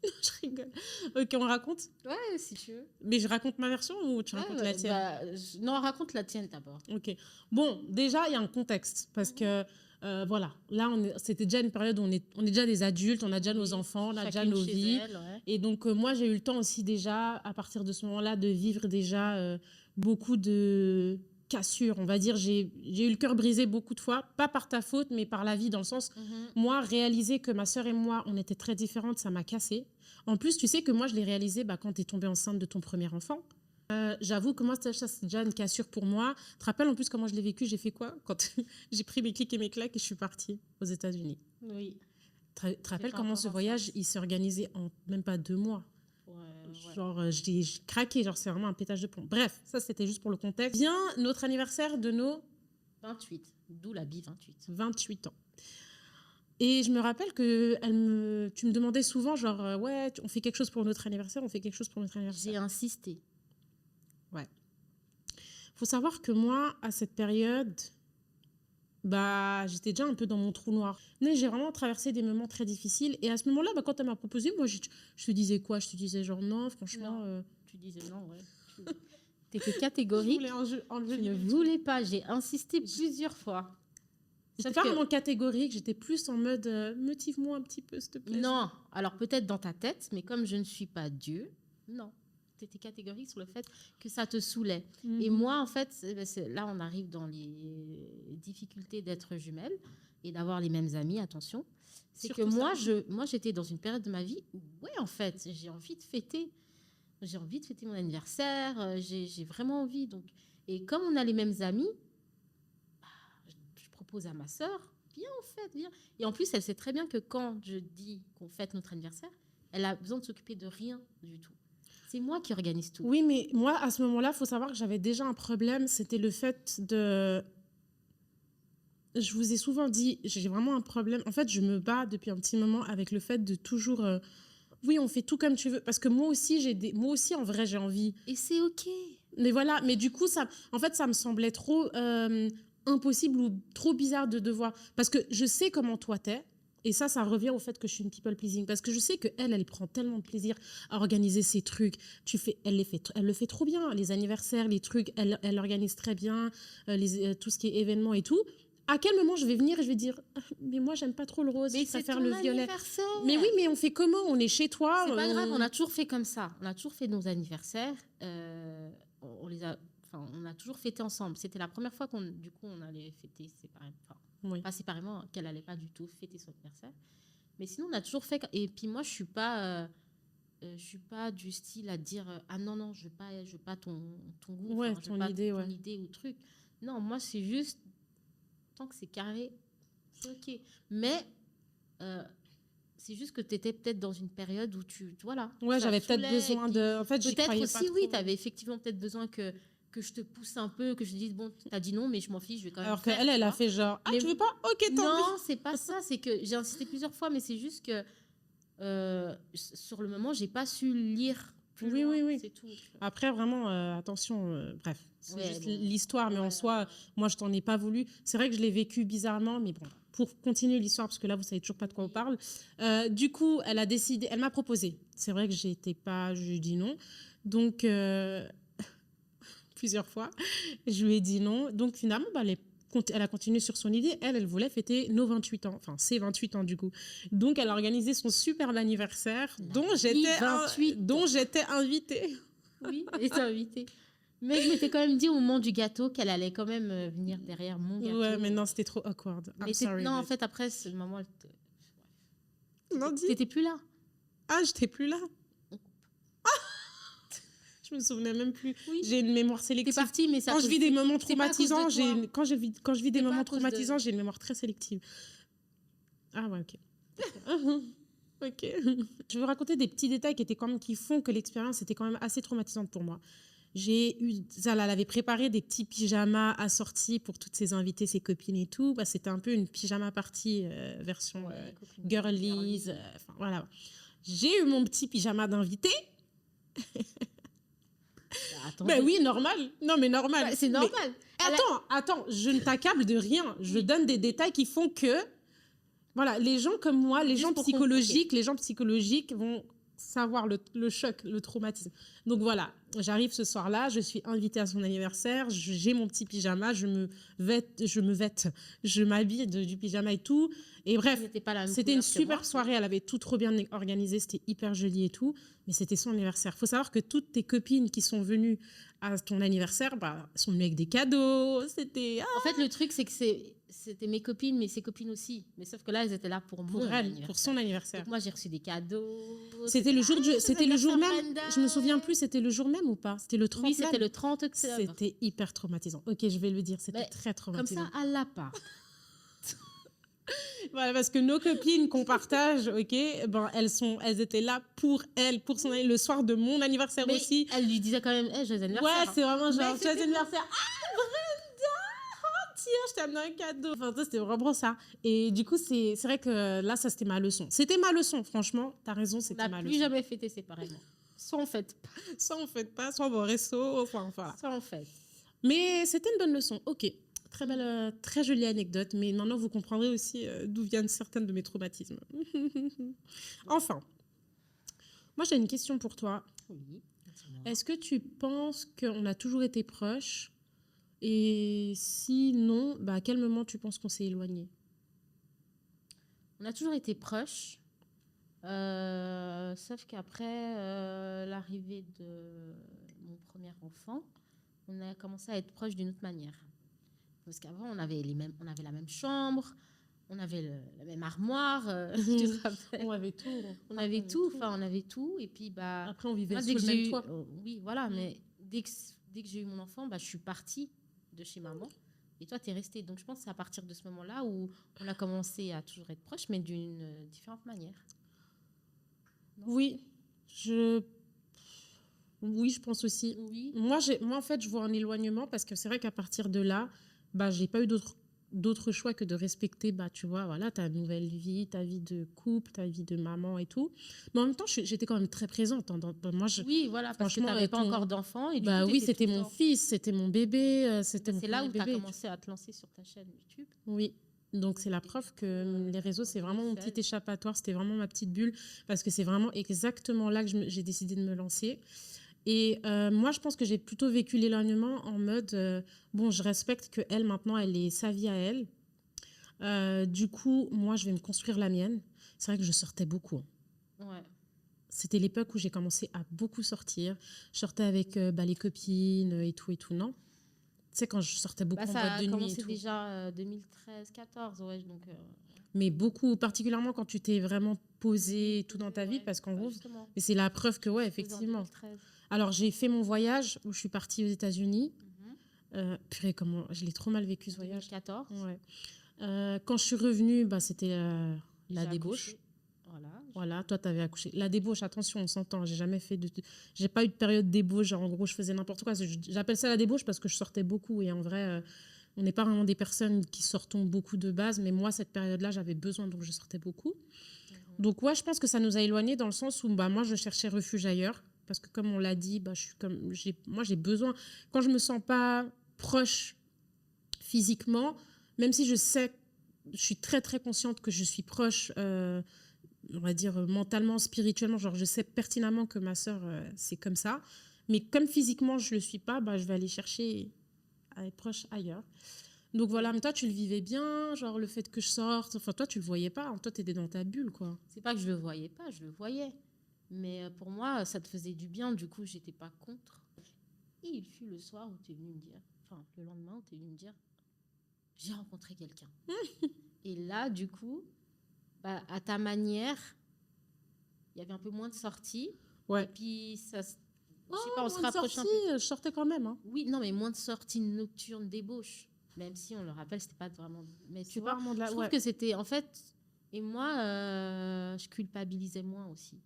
Je rigole. Ok, on raconte? Ouais, si tu veux. Mais je raconte ma version ou tu racontes la tienne? Non, raconte la tienne d'abord. Ok. Bon, déjà, il y a un contexte. Parce que, voilà, là, c'était déjà une période où on est déjà des adultes, on a déjà nos enfants, on a déjà nos vies. Elle, ouais. Et donc, moi, j'ai eu le temps aussi déjà, à partir de ce moment-là, de vivre déjà beaucoup de cassure, on va dire. J'ai eu le cœur brisé beaucoup de fois, pas par ta faute, mais par la vie, dans le sens, moi, réaliser que ma sœur et moi, on était très différentes, ça m'a cassée. En plus, tu sais que moi, je l'ai réalisé quand tu es tombée enceinte de ton premier enfant. J'avoue que moi, ça, c'est déjà une cassure pour moi. Tu te rappelles en plus comment je l'ai vécu? J'ai fait quoi? Quand j'ai pris mes clics et mes claques et je suis partie aux États-Unis. Oui. Tu te rappelles comment ce voyage, il s'est organisé en même pas 2 mois? Genre, j'ai craqué, genre, c'est vraiment un pétage de plomb. Bref, ça, c'était juste pour le contexte. Vient notre anniversaire de nos 28, d'où la bille 28. 28 ans. Et je me rappelle que tu me demandais souvent, genre, ouais, on fait quelque chose pour notre anniversaire, on fait quelque chose pour notre anniversaire. J'ai insisté. Ouais. Faut savoir que moi, à cette période, j'étais déjà un peu dans mon trou noir. Mais j'ai vraiment traversé des moments très difficiles. Et à ce moment-là, quand elle m'a proposé, moi, je te disais quoi? Je te disais genre non, franchement. Non. Tu disais non, ouais. T'étais catégorique. Je ne voulais pas. J'ai insisté plusieurs fois. J'étais pas vraiment catégorique. J'étais plus en mode motive-moi un petit peu, s'il te plaît. Non. Alors peut-être dans ta tête, mais comme je ne suis pas Dieu, non. Tu étais catégorique sur le fait que ça te saoulait. Et moi, en fait, là, on arrive dans les difficultés d'être jumelle et d'avoir les mêmes amis, attention. C'est que moi, j'étais dans une période de ma vie où, ouais, en fait, j'ai envie de fêter. J'ai envie de fêter mon anniversaire. J'ai vraiment envie. Donc. Et comme on a les mêmes amis, je propose à ma sœur, viens, on fête, viens. Et en plus, elle sait très bien que quand je dis qu'on fête notre anniversaire, elle a besoin de s'occuper de rien du tout. C'est moi qui organise tout. Oui, mais moi, à ce moment-là, il faut savoir que j'avais déjà un problème. C'était le fait de... Je vous ai souvent dit, j'ai vraiment un problème. En fait, je me bats depuis un petit moment avec le fait de toujours... oui, on fait tout comme tu veux. Parce que moi aussi, en vrai, j'ai envie. Et c'est OK. Mais voilà, mais du coup, ça me semblait trop impossible ou trop bizarre de devoir... Parce que je sais comment toi, t'es. Et ça revient au fait que je suis une people pleasing. Parce que je sais qu'elle prend tellement de plaisir à organiser ses trucs. Elle le fait trop bien. Les anniversaires, les trucs, elle organise très bien tout ce qui est événements et tout. À quel moment je vais venir et je vais dire mais moi, j'aime pas trop le rose, mais je préfère le violet. Anniversaire. Mais oui, mais on fait comment? On est chez toi. C'est pas grave, on a toujours fait comme ça. On a toujours fait nos anniversaires. On a toujours fêté ensemble. C'était la première fois qu'on allait fêter séparément. Oui. Pas séparément, qu'elle n'allait pas du tout fêter son anniversaire. Mais sinon, on a toujours fait... Et puis moi, je suis pas du style à dire ah non, je veux pas ton goût, ouais, je veux pas idée, ton idée ou truc. Non, moi, c'est juste... Tant que c'est carré, c'est OK. Mais... c'est juste que tu étais peut-être dans une période où voilà. Ouais, j'avais peut-être besoin de... En fait, j'y croyais pas trop. Oui, tu avais effectivement peut-être besoin que je te pousse un peu, que je te dise, bon, t'as dit non, mais je m'en fiche, je vais quand même Alors qu'elle, elle a fait genre, ah, tu veux pas? Ok, tant pis. Non, c'est pas ça, c'est que j'ai insisté plusieurs fois, mais c'est juste que sur le moment, j'ai pas su lire plus loin, oui. c'est tout. Après, vraiment, attention, bref, c'est juste l'histoire, mais en soi, moi, je t'en ai pas voulu. C'est vrai que je l'ai vécu bizarrement, mais bon, pour continuer l'histoire, parce que là, vous savez toujours pas de quoi on parle, du coup, elle m'a proposé. C'est vrai que j'ai dit non. Donc, plusieurs fois, je lui ai dit non. Donc, finalement, elle a continué sur son idée. Elle voulait fêter nos 28 ans. Enfin, ses 28 ans, du coup. Donc, elle a organisé son superbe anniversaire dont j'étais invitée. Oui, elle était invitée. Mais je m'étais quand même dit au moment du gâteau qu'elle allait quand même venir derrière mon gâteau. Ouais, mais non, c'était trop awkward. Non, en fait, après, c'est le moment... Non, dis. T'étais plus là. Ah, j'étais plus là. Je me souvenais même plus. Oui. J'ai une mémoire sélective. T'es partie, mais ça quand je vis des moments traumatisants, quand je vis des moments traumatisants, j'ai une mémoire très sélective. Ah ouais, ok. Ok. Je veux raconter des petits détails qui font que l'expérience était quand même assez traumatisante pour moi. Elle avait préparé des petits pyjamas assortis pour toutes ses invitées, ses copines et tout. C'était un peu une pyjama party version girlies. Voilà. J'ai eu mon petit pyjama d'invité. Oui, normal. Non, mais normal. C'est normal. Mais... Attends, je ne t'accable de rien. Je donne des détails qui font que, voilà, les gens comme moi, les gens psychologiques vont savoir le choc, le traumatisme. Donc voilà, j'arrive ce soir-là, je suis invitée à son anniversaire, j'ai mon petit pyjama, je m'habille du pyjama et tout. Et bref, C'était pas la même c'était une couleur que moi. super soirée, elle avait tout trop bien organisé, c'était hyper joli et tout, mais c'était son anniversaire. Faut savoir que toutes tes copines qui sont venues à ton anniversaire, bah, sont venues avec des cadeaux, c'était En fait, le truc, c'est que c'était mes copines, mais ses copines aussi. Mais sauf que là, elles étaient là pour pour mon elle, anniversaire. pour son anniversaire. Donc moi, j'ai reçu des cadeaux. C'était le jour, c'était le jour même. Brenda. Je me souviens plus, c'était le jour même ou pas? C'était le 30 Oui, c'était même. le 30 octobre. C'était hyper traumatisant. Ok, je vais le dire, c'était Mais très Comme traumatisant. ça, à la part. Voilà, parce que nos copines qu'on partage, ok, ben elles étaient là pour elle, pour son le soir de mon anniversaire Mais aussi. elle lui disait quand même, hey, joyeux anniversaire. Ouais, c'est vraiment genre Mais c'était joyeux anniversaire. Ah, Brenda, oh, tiens, je t'ai amené un cadeau. Enfin, ça, c'était vraiment ça. Et du coup, c'est vrai que là, ça, c'était ma leçon. C'était ma leçon, franchement. T'as raison, On c'était n'a ma plus leçon. jamais fêté séparément. Soit on fête pas, Soit on fait pas, soit on va au resto, enfin, voilà. soit on fête. Mais c'était une bonne leçon. Ok, très belle, très jolie anecdote. Mais maintenant, vous comprendrez aussi d'où viennent certaines de mes traumatismes. Enfin, moi, j'ai une question pour toi. Oui. dis-moi. Est-ce que tu penses qu'on a toujours été proches? Et si non, bah, à quel moment tu penses qu'on s'est éloigné? On a toujours été proches. Sauf qu'après l'arrivée de mon premier enfant, on a commencé à être proches d'une autre manière. Parce qu'avant, on avait la même chambre, on avait la même armoire, tu te rappelles. On avait tout. On avait tout, enfin on avait tout. Et puis bah, Après, on vivait moi, sous le même toit. oui, voilà, mais dès que j'ai eu mon enfant, bah, je suis partie de chez maman. Et toi, tu es restée. Donc je pense que c'est à partir de ce moment-là où on a commencé à toujours être proches, mais d'une différente manière. Oui, oui, je pense aussi. Oui. Moi, en fait, je vois un éloignement parce que c'est vrai qu'à partir de là, bah, j'ai pas eu d'autre choix que de respecter, bah, tu vois, voilà, ta nouvelle vie, ta vie de couple, ta vie de maman et tout. Mais en même temps, j'étais quand même très présente. Moi, Oui, voilà, parce que tu franchement, n'avais pas ton- encore d'enfant. Et du bah coup, oui, t'étais c'était tout le mon temps. fils, c'était mon bébé, c'était mon C'est là où premier tu as bébé. commencé à te lancer sur ta chaîne YouTube. Oui. Donc, c'est la preuve que les réseaux, c'est vraiment mon seule. petit échappatoire, c'était vraiment ma petite bulle, parce que c'est vraiment exactement là que j'ai décidé de me lancer. Et moi, je pense que j'ai plutôt vécu l'éloignement en mode, bon, je respecte qu'elle, maintenant, elle est sa vie à elle. Du coup, moi, je vais me construire la mienne. C'est vrai que je sortais beaucoup. Ouais. C'était l'époque où j'ai commencé à beaucoup sortir. Je sortais avec bah, les copines et tout, non? Tu sais, quand je sortais beaucoup Bah, en ça boîte a de nuit et commencé tout. déjà 2013-14, ouais, donc... Mais beaucoup, particulièrement quand tu t'es vraiment posé tout dans ta vie, ouais, parce qu'en bah, gros, justement. mais c'est la preuve que, ouais, Je faisais en effectivement. 2013. Alors, j'ai fait mon voyage où je suis partie aux États-Unis. Mhm. Purée, comment je l'ai trop mal vécu ce voyage. 2014. Ouais. Quand je suis revenue, bah, c'était la J'ai débauche. accouché. Voilà. Voilà, toi, tu avais accouché. La débauche, attention, on s'entend. J'ai pas eu de période débauche. Genre, en gros, je faisais n'importe quoi. J'appelle ça la débauche parce que je sortais beaucoup. Et en vrai, on n'est pas vraiment des personnes qui sortons beaucoup de base. Mais moi, cette période-là, j'avais besoin, donc je sortais beaucoup. Donc, ouais, je pense que ça nous a éloignés dans le sens où bah, moi, je cherchais refuge ailleurs. Parce que, comme on l'a dit, bah, moi, j'ai besoin. Quand je me sens pas proche physiquement, même si je sais, je suis très, très consciente que je suis proche, on va dire mentalement, spirituellement, genre je sais pertinemment que ma sœur, c'est comme ça. Mais comme physiquement, je le suis pas, bah, je vais aller chercher à être proche ailleurs. Donc voilà, mais toi, tu le vivais bien, genre le fait que je sorte. Enfin, toi, tu le voyais pas. Toi, tu étais dans ta bulle, quoi. C'est pas que je le voyais pas, je le voyais. Mais pour moi, ça te faisait du bien. Du coup, j'étais pas contre. Et il fut le soir où tu es venu me dire, enfin, le lendemain où tu es venu me dire, j'ai rencontré quelqu'un. Et là, du coup, bah, à ta manière, il y avait un peu moins de sorties. Ouais. Et puis, ça, je sais Oh, pas, on se moins de rapproche un sorties, peu. je sortais quand même. Hein. Oui, non, mais moins de sorties nocturnes d'ébauche. Même si, on le rappelle, c'était pas vraiment... Mais tu C'est vois, pas vraiment de la... je trouve ouais. que c'était... En fait, et moi, je culpabilisais moins aussi.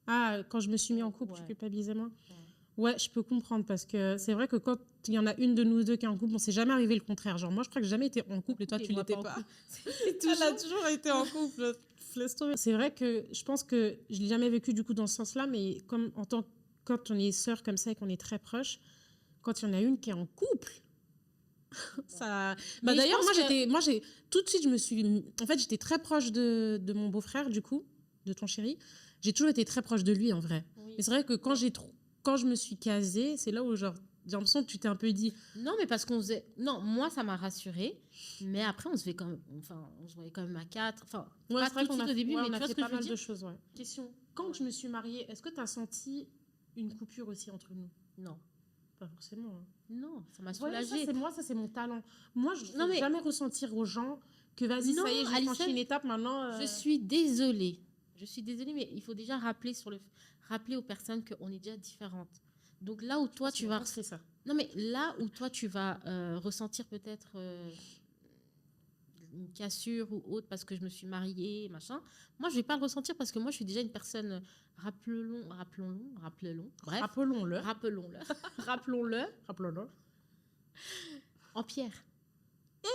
Ah, quand je me suis mis en couple, Ouais. tu culpabilisais moins. Ouais. Ouais, je peux comprendre parce que c'est vrai que quand il y en a une de nous deux qui est en couple, on s'est jamais arrivé le contraire. Genre moi, je crois que j'ai jamais été en couple et toi, tu moi, l'étais en pas. couple. Elle a toujours été en couple. Laisse tomber. C'est vrai que je pense que je l'ai jamais vécu du coup dans ce sens-là, mais comme quand on est sœurs comme ça et qu'on est très proches, quand il y en a une qui est en couple, ça. Bah Mais d'ailleurs, je pense moi j'ai tout de suite, en fait, j'étais très proche de mon beau-frère du coup. de ton chéri, j'ai toujours été très proche de lui en vrai. Oui. Mais c'est vrai que quand je me suis casée, c'est là où genre, j'ai l'impression que tu t'es un peu dit, Non, mais parce qu'on faisait. Non, moi, ça m'a rassurée. Mais après, on se fait quand même. Enfin, on se voyait quand même à 4. Enfin, ouais, pas c'est vrai tout de qu'on suite a, au début, ouais, mais on tu a vois fait ce que pas je veux mal dire? de choses. Ouais. Question, quand je me suis mariée, est-ce que tu as senti une coupure aussi entre nous? Non. Pas forcément. Hein. Non, ça m'a Ouais, soulagée. ça c'est mon talent. Moi, je ne Non, fais mais- jamais ressentir aux gens que vas-y, Non, ça y est, j'ai franchi Alison, une étape maintenant. je suis désolée. Je suis désolée, mais il faut déjà rappeler aux personnes qu'on est déjà différentes. Donc là où toi, tu vas. C'est ça. Non, mais là où toi, tu vas ressentir peut-être une cassure ou autre parce que je me suis mariée, machin. Moi, je vais pas le ressentir parce que moi, je suis déjà une personne, rappelons-le, bref, Rappelons-le. rappelons-le, Rappelons-le. en pierre.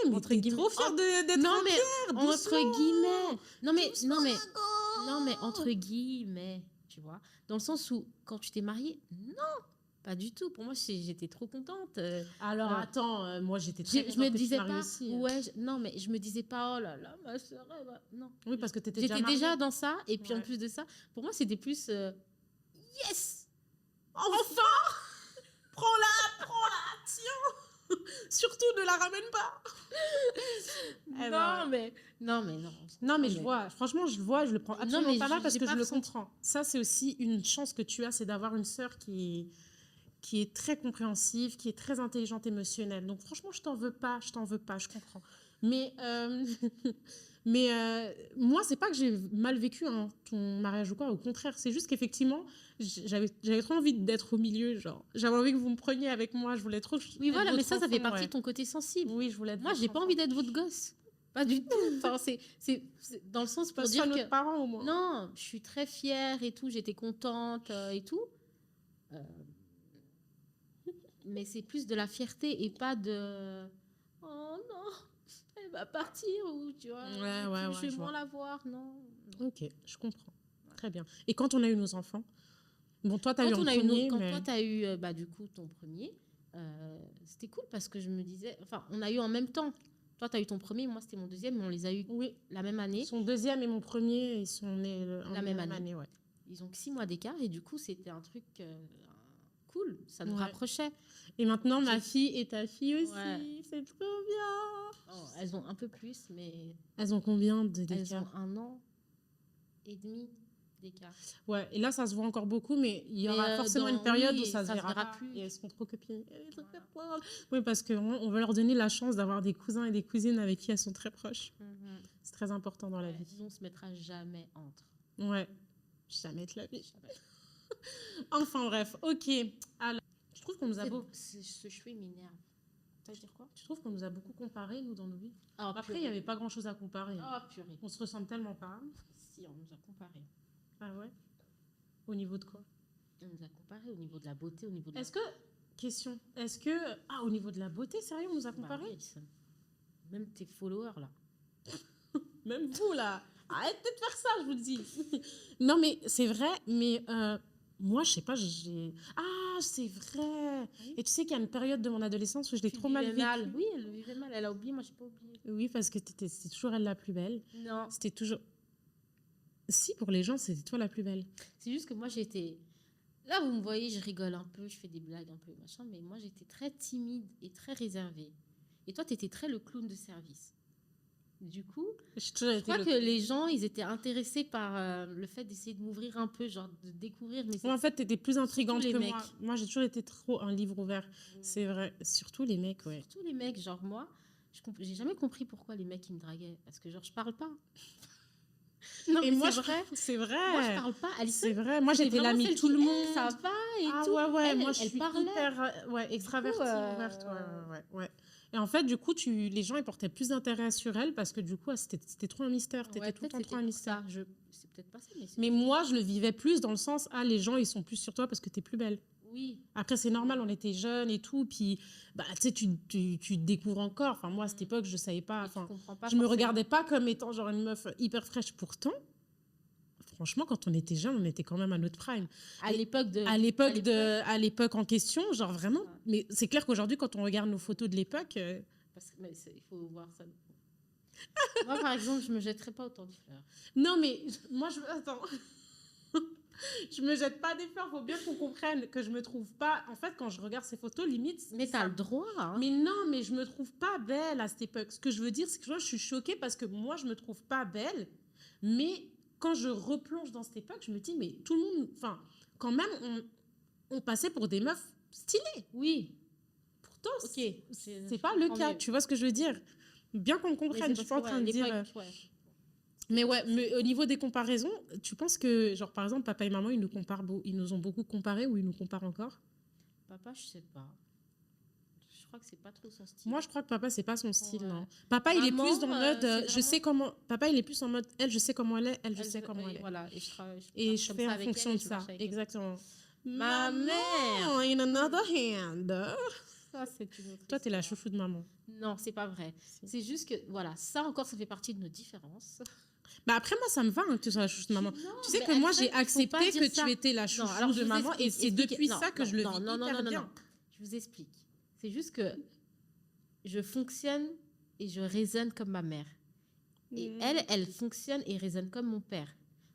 Mais Entre t'es guillemets. trop fière d'être Non, en mais pierre, entre doucement. guillemets. Non, mais, Doucement, non, mais, Margot. non, mais entre guillemets, tu vois. Dans le sens où, quand tu t'es mariée, non, pas du tout. Pour moi, j'étais trop contente. Alors, attends, moi, j'étais très Je me contente que tu disais maries pas, aussi. ouais, non, mais je me disais pas, oh là là, ma soeur, non. Oui, parce que t'étais J'étais déjà déjà mariée. dans ça, et puis en Ouais. plus de ça, pour moi, c'était plus yes! Enfin Prends-la, tiens. Surtout, ne la ramène pas. Eh ben, Non, non, mais je vois, franchement, je le prends absolument mais pas mal parce j'ai que pas je le ressenti. comprends. Ça, c'est aussi une chance que tu as, c'est d'avoir une sœur qui est très compréhensive, qui est très intelligente émotionnelle. Donc, franchement, je t'en veux pas, je comprends. Mais, moi, c'est pas que j'ai mal vécu hein, ton mariage ou quoi, au contraire, c'est juste qu'effectivement, j'avais trop envie d'être au milieu, genre, j'avais envie que vous me preniez avec moi, je voulais trop. Oui, être voilà, mais votre ça fait enfant, partie ouais. de ton côté sensible. Oui, je voulais être Moi, votre j'ai pas enfant. envie d'être votre gosse. Pas du tout. Enfin, c'est dans le sens pour Parce dire que que. notre parent, au moins. Non, je suis très fière et tout, j'étais contente et tout. Mais c'est plus de la fierté et pas de. Oh non, elle va partir ou tu vois. Je vais je moins vois. la voir, non. Ok, je comprends. Très bien. Et quand on a eu nos enfants, bon, toi, t'as eu Quand un on a eu premier, quand mais... toi, tu as eu du coup ton premier, c'était cool parce que je me disais. Enfin, on a eu en même temps. Toi, tu as eu ton premier, moi, c'était mon deuxième, mais on les a eu Oui, la même année. son deuxième et mon premier, ils sont nés La même année. ouais. Ils ont que 6 mois d'écart et du coup, c'était un truc cool. Ça nous Ouais. rapprochait. Et maintenant, ma fille et ta fille aussi, Ouais. c'est trop bien. Oh, elles ont un peu plus, mais Elles ont combien elles d'écart? ont 1 an et demi d'écart. Ouais, et là, ça se voit encore beaucoup, mais il y Mais, aura forcément dans- une période oui, où ça se verra pas. plus. Et elles seront trop copines. Elles sont très proches. Oui, parce qu'on va leur donner la chance d'avoir des cousins et des cousines avec qui elles sont très proches. C'est très important dans la vie. Disons, on se mettra jamais entre. Ouais, jamais de la vie. Enfin bref, ok. Alors, je trouve qu'on nous a beaucoup... Ce cheveu m'énerve. Tu vas dire quoi? Tu trouves qu'on nous a beaucoup comparé, nous, dans nos vies? Oh, Après, il n'y avait pas grand-chose à comparer. Oh, purée. On se ressemble tellement pas. Si, on nous a comparé. Ah ouais? Au niveau de quoi? On nous a comparé au niveau de la beauté, au niveau de Est-ce que... Question. Est-ce que... Ah, au niveau de la beauté, sérieux, on nous a Bah comparé? oui, Alison. Même tes followers, là. Même vous, là. Arrêtez de faire ça, je vous le dis. Non, mais c'est vrai, mais... moi, je sais pas, j'ai... Ah, c'est vrai. Oui. Et tu sais qu'il y a une période de mon adolescence où je l'ai Tu trop mal vivais vécu. Oui, elle le vivait mal. Elle a oublié, moi, j'ai pas oublié. Oui, parce que c'était toujours elle la plus belle. Non. C'était toujours... Si, pour les gens, c'était toi la plus belle. C'est juste que moi, j'étais... Là, vous me voyez, je rigole un peu, je fais des blagues un peu, machin, mais moi, j'étais très timide et très réservée. Et toi, tu étais très le clown de service. Du coup, J'ai toujours je été crois le- que les gens, ils étaient intéressés par le fait d'essayer de m'ouvrir un peu, genre de découvrir mes... Moi, en fait, t'étais plus intrigante les que mecs. moi. Moi, j'ai toujours été trop un livre ouvert. C'est vrai. Surtout les mecs, ouais. Surtout les mecs, genre moi, j'ai jamais compris pourquoi les mecs, ils me draguaient. Parce que genre, je parle pas. Non, Et mais moi, c'est vrai. c'est vrai. Moi, je parle pas. Alison, C'est vrai. Moi, c'est j'étais vraiment l'amie de celle tout qui, le monde. ça va et Ah tout. ouais, Elle, moi, je elle suis parlait. hyper extravertie, coup, ouverte. Ouais. Et en fait, du coup, les gens, ils portaient plus d'intérêt sur elle parce que du coup, c'était trop un mystère. T'étais Ouais, tout le peut-être temps c'était trop un pour mystère. ça. C'est peut-être pas ça, mais c'est... Mais moi, je le vivais plus dans le sens, ah, les gens, ils sont plus sur toi parce que t'es plus belle. Oui. Après, c'est normal, on était jeunes et tout. Puis, bah, tu sais, tu te découvres encore. Enfin, moi, à cette époque, je savais pas. Et tu Enfin, comprends pas je me forcément. regardais pas comme étant genre une meuf hyper fraîche. Pourtant, franchement, quand on était jeunes, on était quand même à notre prime. À l'époque de... À l'époque en question, genre vraiment. Mais c'est clair qu'aujourd'hui, quand on regarde nos photos de l'époque, Parce que, mais il faut voir ça. Moi, par exemple, je me jetterais pas autant de fleurs. Non, mais moi, attends. Je me jette pas des fleurs. Faut bien qu'on comprenne que je me trouve pas. En fait, quand je regarde ces photos, limite. Mais t'as le droit. Hein. Mais non, mais je me trouve pas belle à cette époque. Ce que je veux dire, c'est que je suis choquée parce que moi, je me trouve pas belle. Mais quand je replonge dans cette époque, je me dis, mais tout le monde. Enfin, quand même, on passait pour des meufs stylées. Oui. Pourtant, Ok. c'est pas le cas. Mieux. Tu vois ce que je veux dire? Bien qu'on me comprenne. Je suis pas en train de dire. Mais ouais, mais au niveau des comparaisons, tu penses que, genre, par exemple, papa et maman, ils nous ont beaucoup comparés ou ils nous comparent encore? Papa, je sais pas. Je crois que c'est pas trop son style. Moi, je crois que papa, c'est pas son style, Ouais. non. Papa, il est Maman, plus dans le mode, c'est je sais comment. Papa, il est plus en mode, elle, je sais comment elle est, elle, je Elle, sais comment elle est. Voilà. Et je fais en fonction de ça. Exactement. Ma Maman, mère. in another hand. Ça, c'est une autre Toi, t'es la histoire. chouchou de maman. Non, c'est pas vrai. C'est juste que, voilà, ça encore, ça fait partie de nos différences. Bah après, moi, ça me va hein, que tu sois la chouchou de maman. Non, Tu sais mais que moi, en fait, j'ai il faut accepté pas dire que ça. tu étais la Non, chouchou alors, je de vous maman et c'est explique- depuis non, ça que non, je le non, vis non, non, hyper non, bien. non. Je vous explique. C'est juste que je fonctionne et je raisonne comme ma mère. Et elle fonctionne et raisonne comme mon père.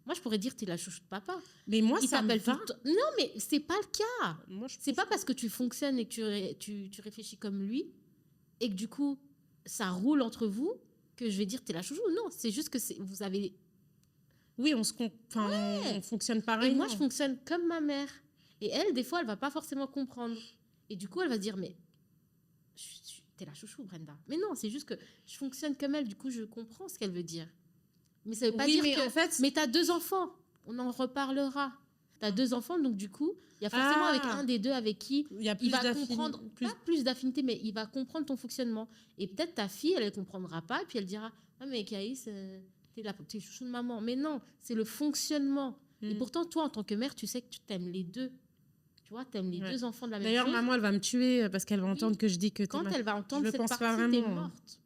Moi, je pourrais dire, tu es la chouchou de papa. Mais moi, Il ça me t'appelle va. tout le temps. Non, mais c'est pas le cas. Moi, je C'est pas parce que tu fonctionnes et que tu réfléchis comme lui et que du coup, ça roule entre vous que je vais dire, tu es la chouchou. Non, c'est juste que vous avez... Oui, on fonctionne pareil. Et moi, je fonctionne comme ma mère. Et elle, des fois, elle va pas forcément comprendre. Et du coup, elle va se dire, mais t'es la chouchou, Brenda. Mais non, c'est juste que je fonctionne comme elle. Du coup, je comprends ce qu'elle veut dire. Mais ça veut pas dire mais que... en fait, Mais t'as 2 enfants. On en reparlera. T'as 2 enfants, donc du coup, il y a forcément avec un des deux avec qui il y a plus il va d'affinité. comprendre, pas plus d'affinité, mais il va comprendre ton fonctionnement. Et peut-être ta fille, elle ne comprendra pas, et puis elle dira, ah mais Caïs, t'es chouchou de maman. Mais non, c'est le fonctionnement. Et pourtant, toi, en tant que mère, tu sais que tu t'aimes les deux. Tu vois, t'aimes les deux enfants de la même chose. D'ailleurs, maman, elle va me tuer parce qu'elle va entendre que je dis que quand elle va entendre je cette pense partie, pas t'es vraiment. morte.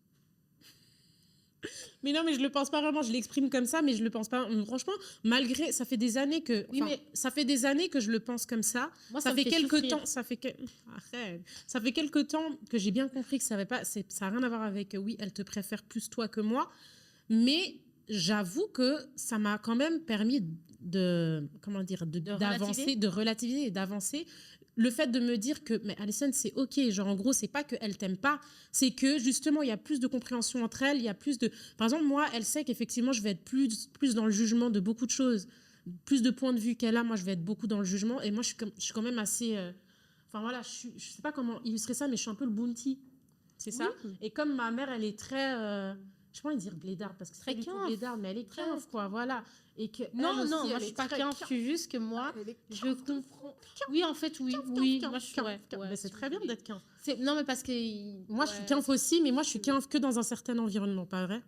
Mais non, mais je le pense pas vraiment. Je l'exprime comme ça, mais je le pense pas. Franchement, malgré, ça fait des années que. Oui, mais ça fait des années que je le pense comme ça. moi, ça me fait quelques souffrir. temps. Arrête. Ça fait quelques temps que j'ai bien compris que ça a rien à voir avec. Oui, elle te préfère plus toi que moi, mais j'avoue que ça m'a quand même permis d'avancer, de relativiser et d'avancer. Le fait de me dire que, mais Alison, c'est OK. Genre, en gros, c'est pas qu'elle t'aime pas, c'est que justement, il y a plus de compréhension entre elles. Il y a plus de. Par exemple, moi, elle sait qu'effectivement, je vais être plus dans le jugement de beaucoup de choses. Plus de points de vue qu'elle a, moi, je vais être beaucoup dans le jugement. Et moi, je suis quand même assez. Enfin, voilà, je sais pas comment illustrer ça, mais je suis un peu le bounty. C'est ça. Oui. Et comme ma mère, elle est très. Je sais pas dire blédarde parce que c'est Très pas du tout quinf. blédarde, mais elle est quinf, quoi, voilà. Et que Non, elle aussi, moi, elle je suis est pas très quinf. Je suis juste que moi, Elle est je quinf, comprends. Oui, en fait, oui. Oui, moi, je suis ouais, Mais c'est si très vous bien voulez. d'être quinf. Non, mais parce que... Moi, je suis quinf aussi, mais moi, je suis quinf que dans un certain environnement, pas vrai?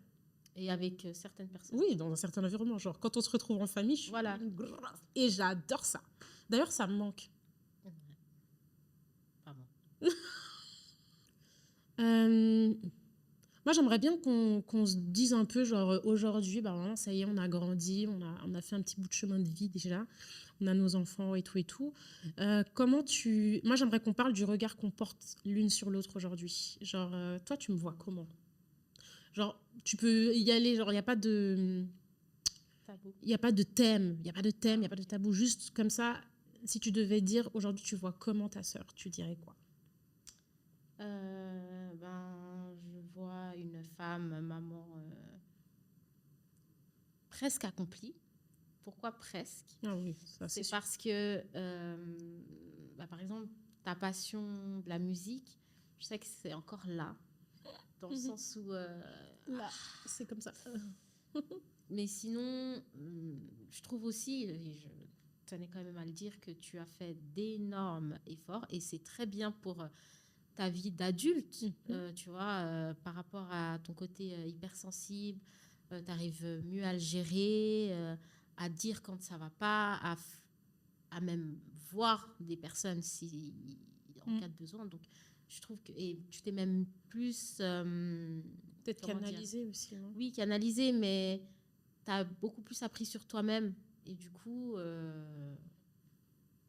Et avec certaines personnes. Oui, dans un certain environnement. Genre, quand on se retrouve en famille, je suis Voilà. grave. Et j'adore ça. D'ailleurs, ça me manque. Pardon. Moi, j'aimerais bien qu'on se dise un peu, genre, aujourd'hui, bah, vraiment, ça y est, on a grandi, on a fait un petit bout de chemin de vie déjà, on a nos enfants et tout et tout. Moi, j'aimerais qu'on parle du regard qu'on porte l'une sur l'autre aujourd'hui. Genre, toi, tu me vois comment? Genre, tu peux y aller, genre, il n'y a pas de... Tabou. Il n'y a pas de thème, il n'y a pas de thème, il n'y a pas de tabou. Juste comme ça, si tu devais dire, aujourd'hui, tu vois comment ta sœur, tu dirais quoi? Je vois une femme, maman, presque accomplie. Pourquoi presque? Ah oui, ça C'est sûr. parce que, par exemple, ta passion de la musique, je sais que c'est encore là, dans le sens où... Là, c'est comme ça. Mais sinon, je trouve aussi, et je tenais quand même à le dire, que tu as fait d'énormes efforts et c'est très bien pour ta vie d'adulte, tu vois, par rapport à ton côté hypersensible, tu arrives mieux à le gérer, à dire quand ça va pas, à même voir des personnes si, en cas de besoin. Donc, je trouve que... Et tu t'es même plus... Peut-être comment canalisé aussi, non? Oui, canalisé, mais tu as beaucoup plus appris sur toi-même. Et du coup,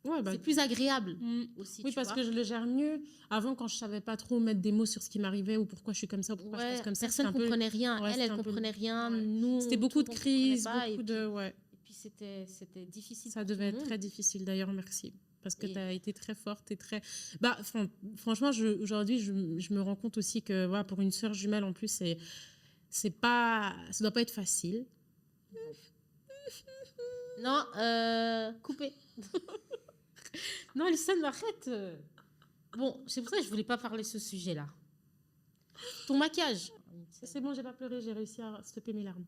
Ouais, bah, C'est plus agréable aussi. oui, tu parce vois. que je le gère mieux. Avant, quand je savais pas trop mettre des mots sur ce qui m'arrivait ou pourquoi je suis comme ça ou pourquoi je pense Ouais, comme ça, personne ne comprenait rien. ouais, Elle, c'était elle un peu... comprenait rien. ouais. Nous, C'était tout beaucoup le de monde comprenait crises, pas. beaucoup de... Ouais. Et puis c'était difficile Ça pour tout devait le être monde. très difficile, d'ailleurs, merci. Parce que Et- tu as été très forte et très... Bah, franchement, aujourd'hui, je me rends compte aussi que voilà, pour une sœur jumelle, en plus, c'est pas... Ça doit pas être facile. Non, coupé. Non, Alison, arrête. Bon, c'est pour ça que je voulais pas parler de ce sujet-là. Ton maquillage. C'est bon, j'ai pas pleuré, j'ai réussi à stopper mes larmes.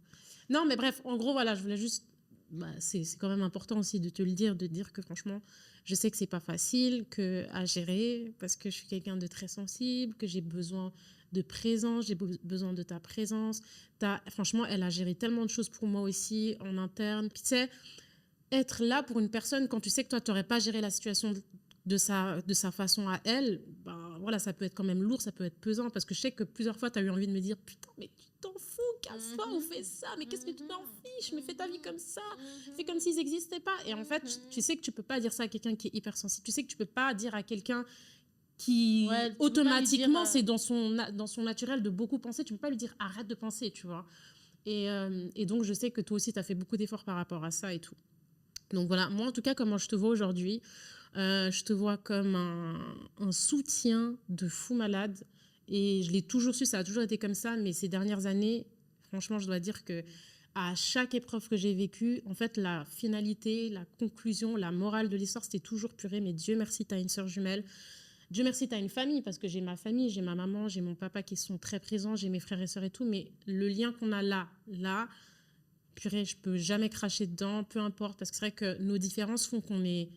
Non, mais bref, en gros, voilà, je voulais juste... Bah, c'est quand même important aussi de te le dire, de dire que franchement, je sais que c'est pas facile à gérer parce que je suis quelqu'un de très sensible, que j'ai besoin de présence, j'ai besoin de ta présence. Franchement, elle a géré tellement de choses pour moi aussi en interne. Puis tu sais, être là pour une personne quand tu sais que toi, tu n'aurais pas géré la situation de sa façon à elle, ben, voilà, ça peut être quand même lourd, ça peut être pesant, parce que je sais que plusieurs fois, tu as eu envie de me dire, putain, mais tu t'en fous, casse-toi, on fait ça, mais qu'est-ce que tu t'en fiches, mais fais ta vie comme ça, fais comme s'ils n'existaient pas. Et en fait, tu sais que tu peux pas dire ça à quelqu'un qui est hypersensible, tu sais que tu peux pas dire à quelqu'un qui, Ouais, tu peux pas lui automatiquement, dire, c'est dans son naturel de beaucoup penser, tu peux pas lui dire, arrête de penser, tu vois. Et donc, je sais que toi aussi, tu as fait beaucoup d'efforts par rapport à ça et tout. Donc voilà, moi en tout cas, comment je te vois aujourd'hui, je te vois comme un soutien de fou malade. Et je l'ai toujours su, ça a toujours été comme ça, mais ces dernières années, franchement, je dois dire que à chaque épreuve que j'ai vécue, en fait, la finalité, la conclusion, la morale de l'histoire, c'était toujours purée. Mais Dieu merci, tu as une sœur jumelle. Dieu merci, tu as une famille, parce que j'ai ma famille, j'ai ma maman, j'ai mon papa qui sont très présents, j'ai mes frères et sœurs et tout. Mais le lien qu'on a là, purée, je peux jamais cracher dedans, peu importe, parce que c'est vrai que nos différences font qu'on est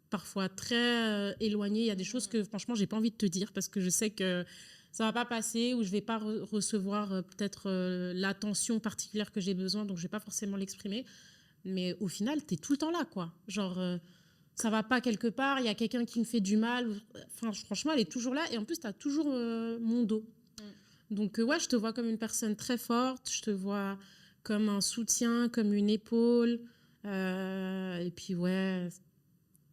parfois très éloignés. Il y a des choses que franchement, j'ai pas envie de te dire parce que je sais que ça va pas passer ou je vais pas recevoir peut-être l'attention particulière que j'ai besoin, donc je vais pas forcément l'exprimer. Mais au final, tu es tout le temps là, quoi. Genre, ça va pas quelque part, il y a quelqu'un qui me fait du mal. Enfin, franchement, elle est toujours là et en plus, tu as toujours mon dos. Donc, ouais, je te vois comme une personne très forte, je te vois comme un soutien, comme une épaule. Et puis, ouais,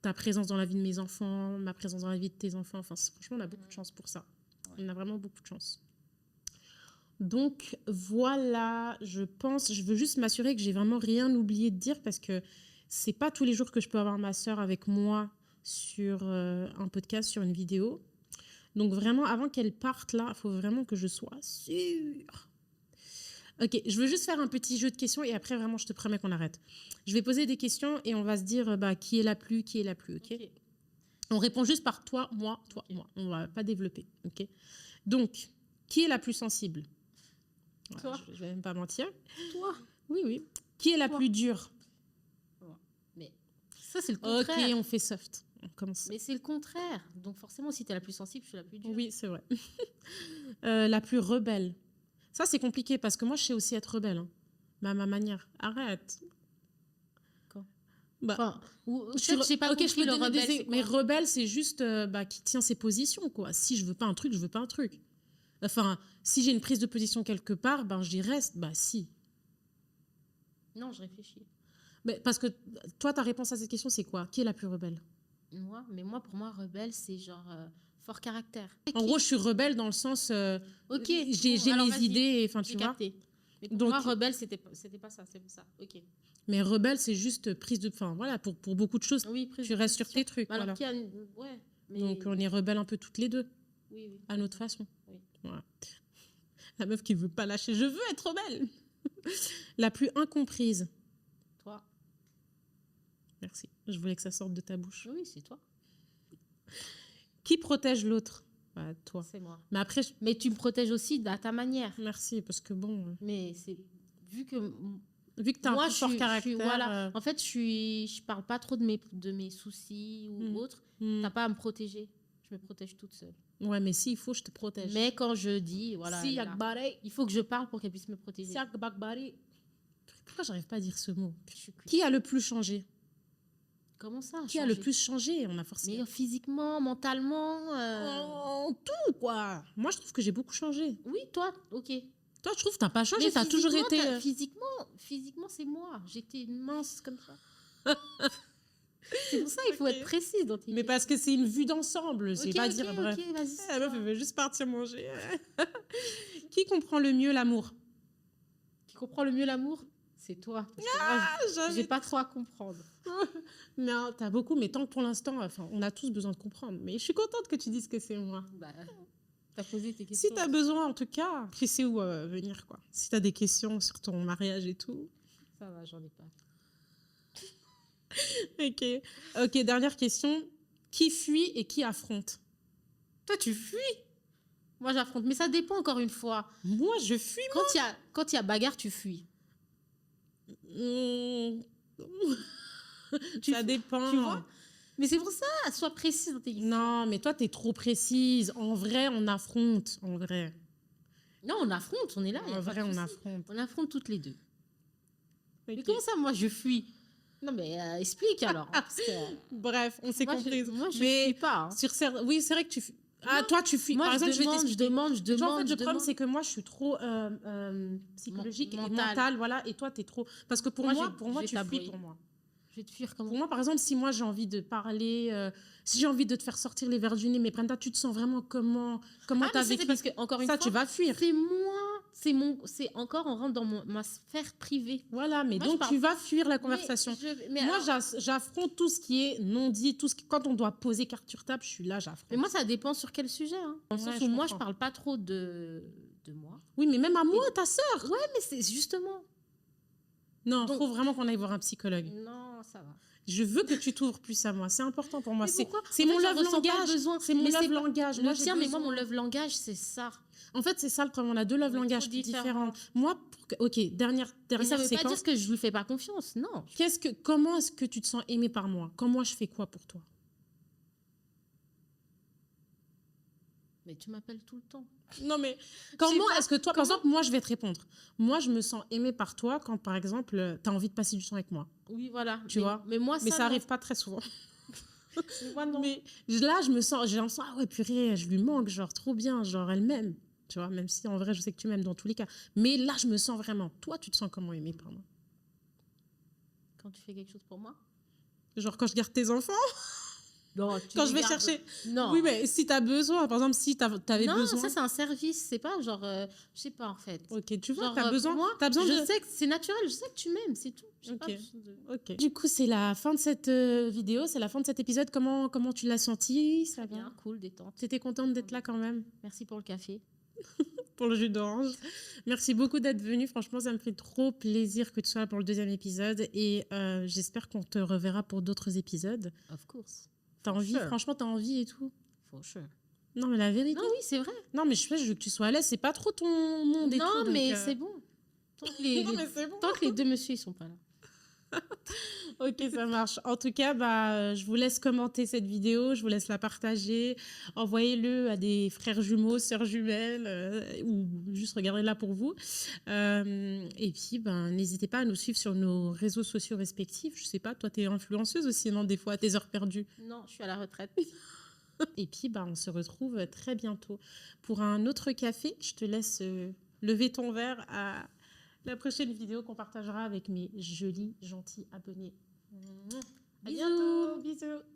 ta présence dans la vie de mes enfants, ma présence dans la vie de tes enfants. Enfin, franchement, on a beaucoup de chance pour ça. Ouais. On a vraiment beaucoup de chance. Donc, voilà, je pense, je veux juste m'assurer que j'ai vraiment rien oublié de dire parce que c'est pas tous les jours que je peux avoir ma sœur avec moi sur un podcast, sur une vidéo. Donc, vraiment, avant qu'elle parte là, il faut vraiment que je sois sûre. Ok, je veux juste faire un petit jeu de questions et après, vraiment, je te promets qu'on arrête. Je vais poser des questions et on va se dire qui est la plus, ok. On répond juste par toi, moi, toi, moi. On va pas développer, ok. Donc, qui est la plus sensible? Toi. Ouais, je vais même pas mentir. Toi. Oui, oui. Qui est la Toi. plus dure? Mais ça, c'est le contraire. Ok, on fait soft. On commence. Mais c'est le contraire. Donc forcément, si tu es la plus sensible, je suis la plus dure. Oui, c'est vrai. La plus rebelle. Ça, c'est compliqué parce que moi, je sais aussi être rebelle. Hein. Mais à ma manière. Arrête. Quand bah, j'ai pas compris je peux le donner rebelle, c'est quoi? Mais rebelle, c'est juste qui tient ses positions, quoi. Si je veux pas un truc, je veux pas un truc. Enfin, si j'ai une prise de position quelque part, ben j'y reste. Bah si. Non, je réfléchis. Mais parce que toi, ta réponse à cette question, c'est quoi? Qui est la plus rebelle? Moi, pour moi, rebelle, c'est genre fort caractère. En gros, je suis rebelle dans le sens. Ok. J'ai mes idées, enfin tu vois. Capté. Mais pour Donc, moi, rebelle, c'était pas ça, c'est pour ça. Ok. Mais rebelle, c'est juste prise de. Enfin voilà, pour beaucoup de choses. Oui, tu restes sur tes trucs. Alors, voilà. ouais. Mais... Donc on est rebelle un peu toutes les deux. Oui. À notre façon. Oui. Voilà. La meuf qui veut pas lâcher. Je veux être rebelle. La plus incomprise. Toi. Merci. Je voulais que ça sorte de ta bouche. Oui, c'est toi. Qui protège l'autre? Bah, toi. C'est moi. Mais après, mais tu me protèges aussi à ta manière. Merci, parce que bon. Mais c'est vu que tu as un fort caractère. Voilà. En fait, je parle pas trop de mes soucis ou autres. T'as pas à me protéger. Je me protège toute seule. Ouais, mais s'il faut, je te protège. Mais quand je dis, voilà, il faut que je parle pour qu'elle puisse me protéger. Pourquoi j'arrive pas à dire ce mot? Qui a le plus changé? Comment ça? Qui a le plus changé? On a forcément. Mais physiquement, mentalement. Tout, quoi. Moi, je trouve que j'ai beaucoup changé. Oui, toi, ok. Toi, je trouve que t'as pas changé. T'as toujours été. Physiquement, c'est moi. J'étais mince comme ça. C'est pour ça il faut Ok. être précis dans tes Mais parce que c'est une vue d'ensemble, c'est Ok, pas ok, dire bref. ok, vas-y. La meuf, elle veut juste partir manger. Qui comprend le mieux l'amour? Qui comprend le mieux l'amour, c'est toi. Parce que moi, j'ai J'avais pas trop à comprendre. Non, t'as beaucoup, mais tant que pour l'instant, enfin, on a tous besoin de comprendre. Mais je suis contente que tu dises que c'est moi. Bah, t'as posé tes questions. Si t'as besoin, en tout cas, tu sais où venir, quoi. Si t'as des questions sur ton mariage et tout. Ça va, j'en ai pas. Ok. Ok, dernière question. Qui fuit et qui affronte? Toi, tu fuis. Moi, j'affronte. Mais ça dépend encore une fois. Moi, je fuis. Quand il y a bagarre, tu fuis. Hmm. Tu Ça fuis, dépend. tu vois. Mais c'est pour ça, sois précise dans tes questions. Non, mais toi, t'es trop précise. En vrai, on affronte. En vrai. Non, on affronte, on est là. y a En pas vrai, de on souci. affronte. On affronte toutes les deux. Mais Ok. comment ça, moi, je fuis? Non, mais explique alors. Parce que, Bref, on s'est moi, comprises. moi, je Mais fuis pas. Hein. oui, c'est vrai que tu fuis. Ah, Non. toi, tu fuis. Moi, Par exemple, je je vais demande, je t'expliquer. demande, je Tu vois, en demande. fait, je le problème, demande. c'est que moi, je suis trop psychologique et Mental. mentale, voilà, et toi, t'es trop. Parce que pour Moi, moi, je vais tu fuis t'abrouiller. pour moi. Je vais te fuir comment? Pour moi, par exemple, si moi j'ai envie de parler, si j'ai envie de te faire sortir les verres du nez, mais Brenda, tu te sens vraiment comment Ah, mais t'as ça, c'est vécu parce que, encore une ça, fois, tu vas fuir. c'est moi, c'est encore, on rentre dans ma sphère privée. Voilà, mais Moi, je donc parle- tu vas fuir la conversation. Mais Moi, alors- j'affronte tout ce qui est non dit, quand on doit poser carte sur table, je suis là, j'affronte. mais moi, ça dépend sur quel sujet. Hein. Dans le Ouais, sens je où moi, je comprends. parle pas trop de moi. Oui, mais même à moi, ta sœur. Ouais, mais c'est justement. Non, Donc- faut vraiment qu'on aille voir un psychologue. Non, ça va. Je veux que tu t'ouvres plus à moi. C'est important pour moi. Mais C'est pourquoi c'est En mon fait, j'en love ressens pas le langage. besoin. C'est mon Mais love c'est pas- langage. Le Moi, j'ai tien, mais moi, besoin. mon love langage, c'est ça. En fait, c'est ça le problème. On a deux love On est langages trop différents. différents. Moi, ok, dernière Et ça veut pas séquence. dire que je lui fais pas confiance. Non. Comment est-ce que tu te sens aimé par moi? Quand moi, je fais quoi pour toi? Mais tu m'appelles tout le temps. Non, mais sais comment pas, est-ce que toi, par exemple, moi, je vais te répondre. Moi, je me sens aimée par toi quand, par exemple, tu as envie de passer du temps avec moi. Oui, voilà. Tu vois. Mais moi, Mais ça non. arrive pas très souvent. Moi, non. Mais là, j'ai l'impression, ah ouais, purée, je lui manque, genre, trop bien, genre, elle m'aime. Tu vois, même si en vrai, je sais que tu m'aimes dans tous les cas. Mais là, je me sens vraiment. Toi, tu te sens comment aimé par moi? Quand tu fais quelque chose pour moi Genre, quand je garde tes enfants? Non, Quand je vais chercher. Non. Oui, mais si tu as besoin, par exemple, si tu avais non, besoin. ça c'est un service, c'est pas genre, je sais pas en fait. Ok, tu vois, Genre, tu as besoin, pour moi, t'as besoin je de. sais que c'est naturel, je sais que tu m'aimes, c'est tout. J'ai Ok. pas besoin de- Ok. Du coup, c'est la fin de cette vidéo, c'est la fin de cet épisode. Comment tu l'as senti? Ça Très va? bien, cool, détente. T'étais contente d'être là quand même Merci pour le café. pour le jus d'orange. Merci beaucoup d'être venue. Franchement, ça me fait trop plaisir que tu sois là pour le deuxième épisode et j'espère qu'on te reverra pour d'autres épisodes. Of course. T'as For envie? sure. Franchement, t'as envie et tout? For sure. Non, mais la vérité. Non, oui, c'est vrai. Non, mais je veux que tu sois à l'aise. C'est pas trop ton monde et tout. Non, donc, mais c'est bon. Tant que les, Non, mais c'est bon. tant que les deux messieurs ils sont pas là. Ok, ça marche. En tout cas, je vous laisse commenter cette vidéo, je vous laisse la partager, envoyez-le à des frères jumeaux, sœurs jumelles, ou juste regardez-la pour vous. Et puis, n'hésitez pas à nous suivre sur nos réseaux sociaux respectifs. Je sais pas, toi, t'es influenceuse aussi, non, des fois, à tes heures perdues. Non, je suis à la retraite. Et puis, on se retrouve très bientôt pour un autre café. Je te laisse lever ton verre à la prochaine vidéo qu'on partagera avec mes jolis, gentils abonnés. Bisous.